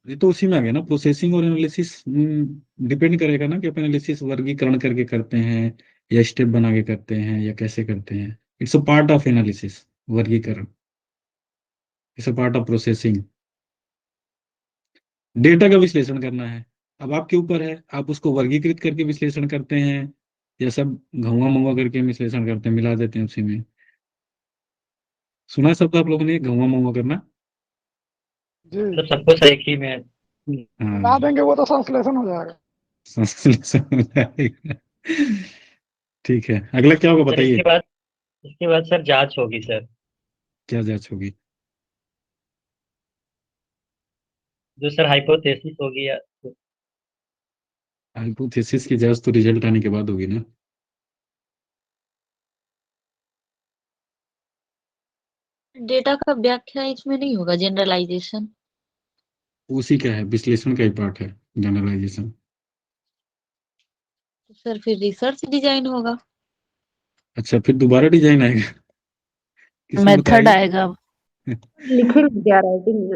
ये तो उसी में आ गया ना, प्रोसेसिंग और एनालिसिस। डिपेंड करेगा ना कि आप एनालिसिस वर्गीकरण करके करते हैं या स्टेप बना के करते हैं या कैसे करते हैं। It's a part of analysis, वर्गीकरण। It's a part of processing. Data का विश्लेषण करना है, अब आपके ऊपर है, आप उसको वर्गीकृत करके विश्लेषण करते हैं या सब घुमा मुआ करके विश्लेषण करते हैं, मिला देते हैं उसी में। सुना है शब्द आप लोगों ने, घुमा मुआ करना? जी मतलब सब कुछ एक ही में। बना हाँ, देंगे वो तो संश्लेषण हो जाएगा। संश्लेषण हो जाएगा। ठीक है, अगला क्या होगा सर बताइए? इसके बाद सर जांच होगी सर। क्या जांच होगी? जो सर हाइपोथेसिस होगी या हाइपोथेसिस की जांच तो रिजल्ट आने के बाद होगी ना। डेटा का व्याख्या इसमें नहीं होगा, जनरलाइजेशन। उसी का है, विश्लेषण का ही पार्ट है जनरलाइजेशन। तो सर फिर रिसर्च डिजाइन होगा। अच्छा, फिर दोबारा डिजाइन आएगा? किसने मेथड बताया? आएगा। लिखेंगे क्या राइटिंग?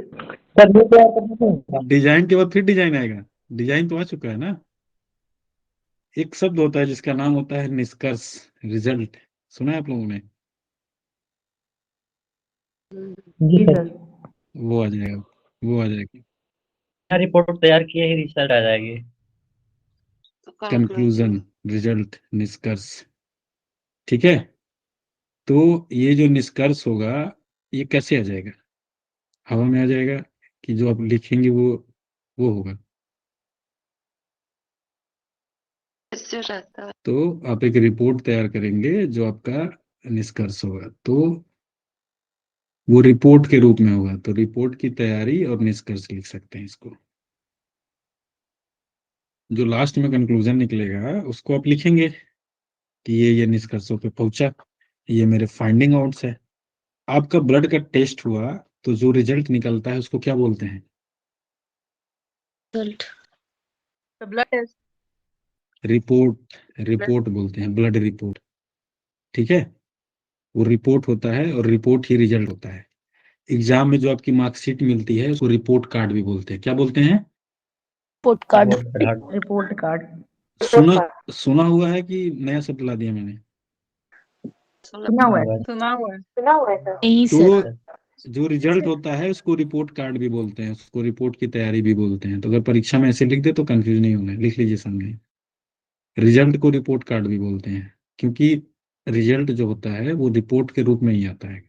डिजाइन के बाद फिर डिजाइन आएगा? डिजाइन तो आ चुका है ना। एक शब्द होता है जिसका नाम होता है निष्कर्ष, रिजल्ट। सुना है आप लोगों ने? जी सर। वो आ जाएगा, वो आ जाएगी। रिपोर्ट तैयार किए ही रिसर्च आ जाएगी। कंक्लूजन, रिजल्ट, निष्कर्ष। ठीक है। तो ये जो निष्कर्ष होगा ये कैसे आ जाएगा? हवा में आ जाएगा कि जो आप लिखेंगे वो होगा? जो रहता है। तो आप एक रिपोर्ट तैयार करेंगे जो आपका निष्कर्ष होगा, तो वो रिपोर्ट के रूप में होगा। तो रिपोर्ट की तैयारी और निष्कर्ष लिख सकते हैं इसको। जो लास्ट में कंक्लूजन निकलेगा उसको आप लिखेंगे कि ये निष्कर्षों पे पहुंचा, ये मेरे फाइंडिंग आउट्स है। आपका ब्लड का टेस्ट हुआ तो जो रिजल्ट निकलता है उसको क्या बोलते हैं? Result blood test. रिपोर्ट बोलते हैं, ब्लड रिपोर्ट। ठीक है, वो रिपोर्ट होता है और रिपोर्ट ही रिजल्ट होता है। एग्जाम में जो आपकी मार्कशीट मिलती है उसको रिपोर्ट कार्ड भी बोलते हैं। क्या बोलते हैं? Report card. Report card. सुना हुआ है कि नया शब्द ला दिया मैंने? सुना हुआ है। सुना हुआ है सर। नहीं तो सर। जो रिजल्ट होता है उसको रिपोर्ट कार्ड भी बोलते हैं, उसको रिपोर्ट की तैयारी भी बोलते हैं। तो अगर परीक्षा में ऐसे लिख दे तो कंफ्यूज नहीं होना है, लिख लीजिए सामने। रिजल्ट को रिपोर्ट कार्ड भी बोलते हैं, क्योंकि रिजल्ट जो होता है वो रिपोर्ट के रूप में ही आता है।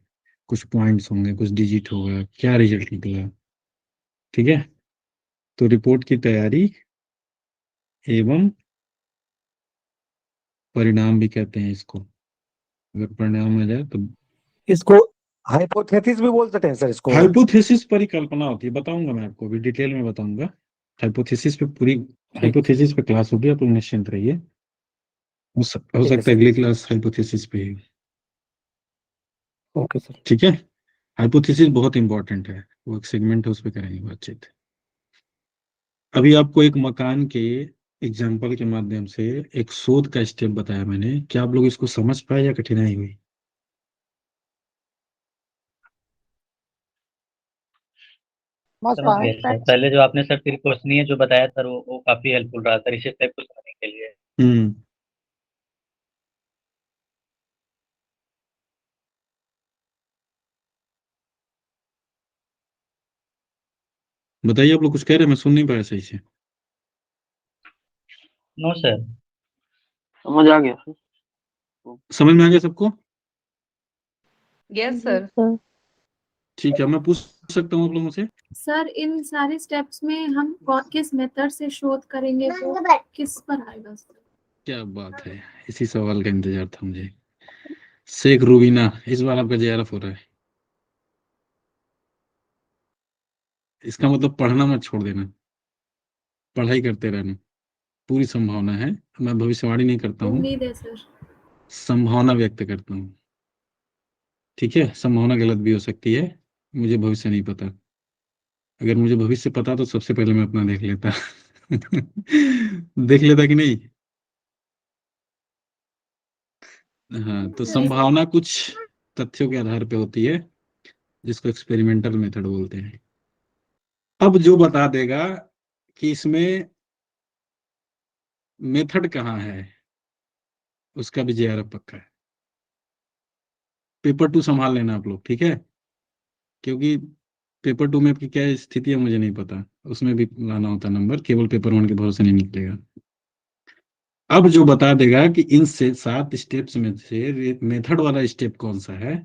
कुछ पॉइंट्स होंगे, कुछ डिजिट होगा, क्या रिजल्ट निकला। ठीक है, तो रिपोर्ट की तैयारी एवं परिणाम भी कहते हैं इसको। अगर परिणाम आ जाए तो इसको हाइपोथेसिस भी बोल सकते हैं सर इसको। हाइपोथेसिस परिकल्पना होती है, बताऊंगा मैं आपको, अभी डिटेल में बताऊंगा। हाइपोथेसिस पे पूरी हाइपोथेसिस पे क्लास होगी, आप लोग निश्चिंत रहिए। हो ठीक है सकता है सर। अगली क्लास हाइपोथेसिस पे ही। Okay sir. ठीक है, हाइपोथेसिस बहुत इंपॉर्टेंट है, वो एक सेगमेंट है, उस पर करेंगे बातचीत। अभी आपको एक मकान के एग्जाम्पल के माध्यम से एक शोध का स्टेप बताया मैंने, क्या आप लोग इसको समझ पाए या कठिनाई हुई? समझ गए सर। पहले जो आपने सर प्रिकॉशनीय जो बताया सर वो काफी हेल्पफुल रहा सर इसे टाइप को समझने के लिए। हम्म, बताइए, आप लोग कुछ कह रहे हैं, मैं सुन नहीं पाया सही से। No sir. समझ आ गया सर। समझ में आ गया सबको? Yes sir. ठीक है, मैं पूछ सकता हूँ आप लोगों से? सर इन सारे स्टेप्स में हम किस मेथड से शोध करेंगे वो किस पर आएगा सर? क्या बात है, इसी सवाल का इंतजार था मुझे। शेख रूबीना, इस बार आपका जेआरएफ हो रहा है। इसका मतलब पढ़ना मत छोड़ देना, पढ़ाई करते रहना, पूरी संभावना है। मैं भविष्यवाणी नहीं करता हूँ, उम्मीद है सर। संभावना व्यक्त करता हूँ। ठीक है, संभावना गलत भी हो सकती है, मुझे भविष्य नहीं पता। अगर मुझे भविष्य पता तो सबसे पहले मैं अपना देख लेता। देख लेता कि नहीं? हाँ, तो संभावना कुछ तथ्यों के आधार पे होती है, जिसको एक्सपेरिमेंटल मेथड बोलते हैं। अब जो बता देगा कि इसमें मेथड कहाँ है, उसका भी जेआरएफ पक्का है। पेपर 2 संभाल लेना आप लोग, ठीक है? क्योंकि पेपर 2 में आपकी क्या स्थिति है मुझे नहीं पता, उसमें भी लाना होता नंबर, केवल पेपर 1 के भरोसे नहीं निकलेगा। अब जो बता देगा कि इन से 7 स्टेप्स में से मेथड वाला स्टेप कौन सा है,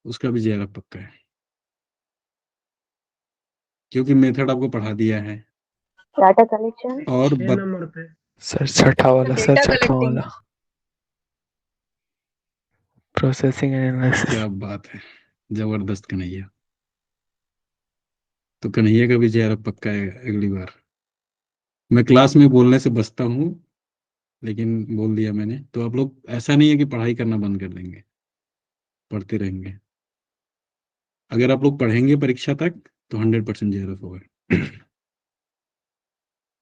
उसका भी जेआरएफ पक्का है, क्योंकि मेथड आपको पढ़ा दिया है। डाटा कलेक्शन और नंबर पे सर छठा वाला, सर Data छठा collecting। वाला प्रोसेसिंग एनालिसिस। क्या बात है, जबरदस्त कन्हैया। तो कन्हैया का भी जेआरएफ पक्का है अगली बार। मैं क्लास में बोलने से बचता हूँ, लेकिन बोल दिया मैंने, तो आप लोग ऐसा नहीं है कि पढ़ाई करना बंद कर देंगे, पढ़ते रहेंगे। अगर आप लोग पढ़ेंगे परीक्षा तक तो 100% जेआरएफ होगा।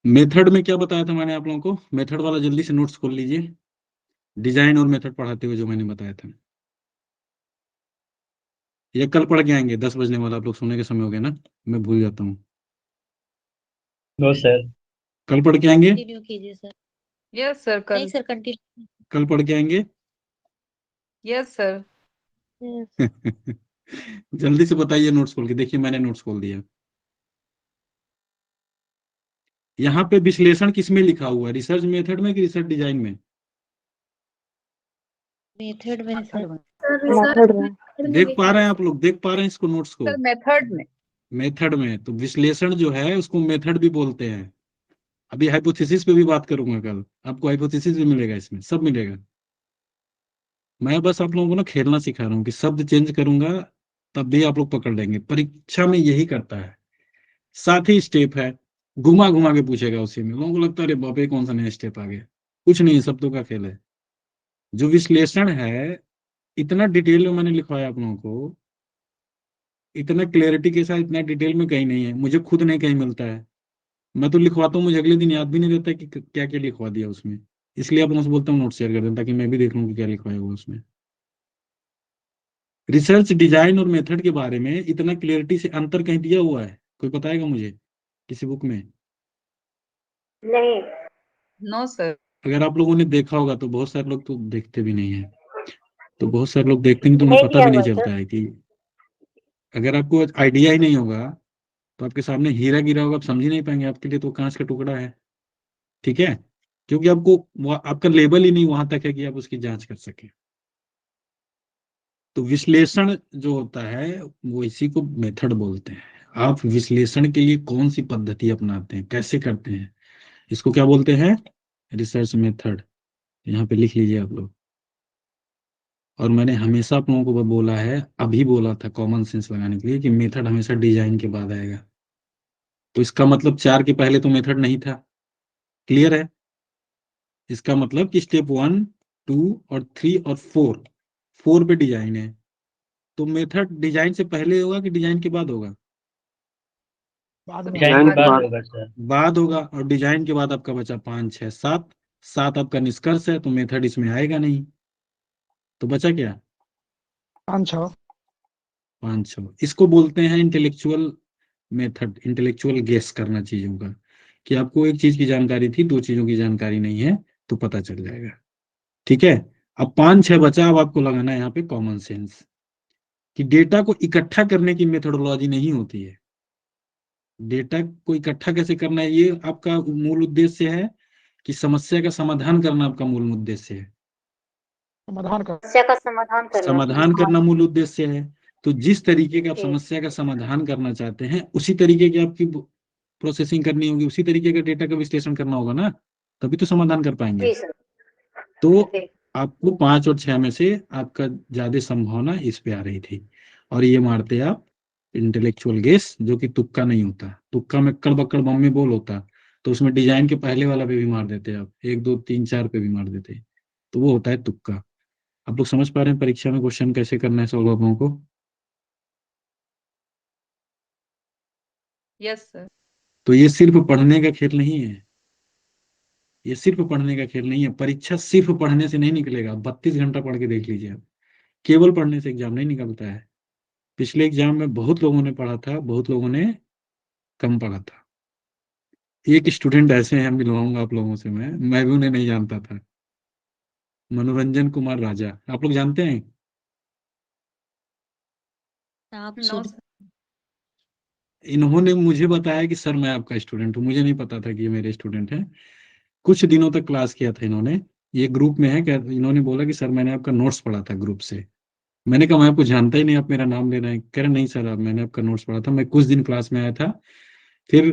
मेथड में क्या बताया था मैंने आप लोगों को? मेथड वाला जल्दी से नोट्स खोल लीजिए, डिजाइन और मेथड पढ़ाते हुए जो मैंने बताया था। ये कल पढ़ के आएंगे, 10 बजने वाला, आप लोग सोने के समय हो गया ना, मैं भूल जाता हूँ। No sir. कल पढ़ के आएंगे, कंटिन्यू कीजिए सर। Yes sir. नहीं कल। Sir continue. कल पढ़ के आएंगे। Yes sir. जल्दी से बताइए, नोट्स खोल के देखिए, मैंने नोट्स खोल दिया। यहाँ पे विश्लेषण किसमें लिखा हुआ है, रिसर्च मेथड में कि रिसर्च डिजाइन में? मेथड में सर। सर मेथड में। रिसर्च देख पा रहे हैं आप लोग, देख पा रहे हैं इसको, नोट्स को? सर मेथड में। मेथड में, तो विश्लेषण जो है उसको मेथड भी बोलते हैं। अभी हाइपोथेसिस पे भी बात करूंगा कल, आपको हाइपोथेसिस भी मिलेगा, इसमें सब मिलेगा। मैं बस आप लोगों को ना खेलना सिखा रहा हूँ कि शब्द चेंज करूंगा तब भी आप लोग पकड़ लेंगे। परीक्षा में यही करता है, 7 ही स्टेप है, घुमा घुमा के पूछेगा उसी में। लोगों को लगता है अरे बाप रे कौन सा नया स्टेप आ गया, कुछ नहीं, शब्दों का खेल है। जो विश्लेषण है, इतना डिटेल में मैंने लिखवाया आप लोगों को इतना क्लैरिटी के साथ इतना डिटेल में कहीं नहीं है, मुझे खुद नहीं कहीं मिलता है। मैं तो लिखवाता हूँ, मुझे अगले दिन याद भी नहीं रहता कि क्या क्या लिखवा दिया उसमें। इसलिए आप मुझसे बोलता हूँ नोट शेयर कर दें ताकि मैं भी देख लूँ कि क्या लिखवाया हुआ उसमें। रिसर्च डिजाइन और मेथड के बारे में इतना क्लियरिटी से अंतर कहीं दिया हुआ है? कोई बताएगा मुझे किसी बुक में? नहीं। No sir. अगर आप लोगों ने देखा होगा तो बहुत सारे लोग तो देखते भी नहीं है, तो बहुत सारे लोग देखते हैं तो उन्हें नहीं पता दिया भी नहीं हुआ चलता सर। है कि अगर आपको आइडिया ही नहीं होगा तो आपके सामने हीरा गिरा होगा, आप समझ ही नहीं पाएंगे, आपके लिए तो कांच का टुकड़ा है। ठीक है, क्योंकि आपको आपका लेवल ही नहीं वहां तक है कि आप उसकी जांच कर सके। तो विश्लेषण जो होता है वो इसी को मेथड बोलते हैं। आप विश्लेषण के लिए कौन सी पद्धति अपनाते हैं, कैसे करते हैं, इसको क्या बोलते हैं? Research method. यहाँ पे लिख लीजिए आप लोग। और मैंने हमेशा आप लोगों को बोला है, अभी बोला था कॉमन सेंस लगाने के लिए, कि मेथड हमेशा डिजाइन के बाद आएगा। तो इसका मतलब 4 के पहले तो मेथड नहीं था। क्लियर है? इसका मतलब कि स्टेप 1, 2 और 3 और 4 पे डिजाइन है। तो मेथड डिजाइन से पहले होगा कि डिजाइन के बाद होगा? बाद में डिजाइन के डिजाइन के बाद बाद। होगा सर। बाद होगा। और डिजाइन के बाद आपका बचा 5, 6, 7। 7 आपका निष्कर्ष है, तो मेथड इसमें आएगा नहीं। तो बचा क्या? 5-6। 5, 6। इसको बोलते हैं इंटेलेक्चुअल मेथड, इंटेलेक्चुअल गेस करना चीजों का, कि आपको एक चीज की जानकारी थी, 2 चीजों की जानकारी नहीं है, तो पता चल जाएगा। ठीक है, अब 5, 6 बचा। अब आपको लगाना है यहाँ पे कॉमन सेंस, कि डेटा को इकट्ठा करने की मेथोडोलॉजी नहीं होती है। डेटा को इकट्ठा कैसे करना है ये आपका मूल उद्देश्य है, कि समस्या का समाधान करना आपका मूल उद्देश्य है? समाधान कर। समस्या का समाधान करना। समाधान करना मूल उद्देश्य है। तो जिस तरीके का आप ठीक। समस्या का समाधान करना चाहते हैं उसी तरीके की आपकी प्रोसेसिंग करनी होगी, उसी तरीके का डेटा का विश्लेषण करना होगा ना, तभी तो समाधान कर पाएंगे। जी सर। तो जी। आपको 5 और 6 में से आपका ज्यादा संभावना इस पे आ रही थी, और ये मारते आप इंटेलेक्चुअल गेस, जो कि तुक्का नहीं होता। तुक्का में कड़ बक्कड़ मम्मी बोल होता, तो उसमें डिजाइन के पहले वाला पे भी मार देते आप, 1, 2, 3, 4 पे भी मार देते, तो वो होता है तुक्का। आप लोग समझ पा रहे हैं परीक्षा में क्वेश्चन कैसे करना है सॉल्व आप लोगों को? Yes sir. तो ये सिर्फ पढ़ने का खेल नहीं है, ये सिर्फ पढ़ने का खेल नहीं है। परीक्षा सिर्फ पढ़ने से नहीं निकलेगा। 32 घंटा पढ़ के देख लीजिए आप, केवल पढ़ने से एग्जाम नहीं निकलता है। पिछले एग्जाम में बहुत लोगों ने पढ़ा था, बहुत लोगों ने कम पढ़ा था। एक स्टूडेंट ऐसे हैं, मिलवाऊंगा आप लोगों से, मैं भी उन्हें नहीं जानता था। मनोरंजन कुमार राजा, आप लोग जानते हैं? आप नो सुन सर। इन्होंने मुझे बताया कि सर मैं आपका स्टूडेंट हूँ, मुझे नहीं पता था कि ये मेरे स्टूडेंट हैं। कुछ दिनों तक क्लास किया था इन्होंने, ये ग्रुप में है क्या? इन्होंने बोला कि सर मैंने आपका नोट्स पढ़ा था ग्रुप से। मैंने कहा मैं आपको जानता ही नहीं, आप मेरा नाम ले रहे हैं। कह रहे नहीं सर, अब मैंने आपका नोट्स पढ़ा था, मैं कुछ दिन क्लास में आया था, फिर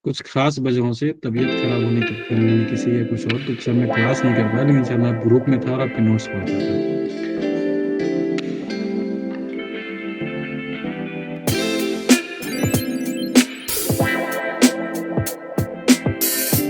कुछ खास वजहों से तबीयत खराब होने की फैमिली में किसी या कुछ और, तो सर मैं क्लास नहीं कर पाया, लेकिन सर मैं ग्रुप में था और आपके नोट्स पढ़ता था।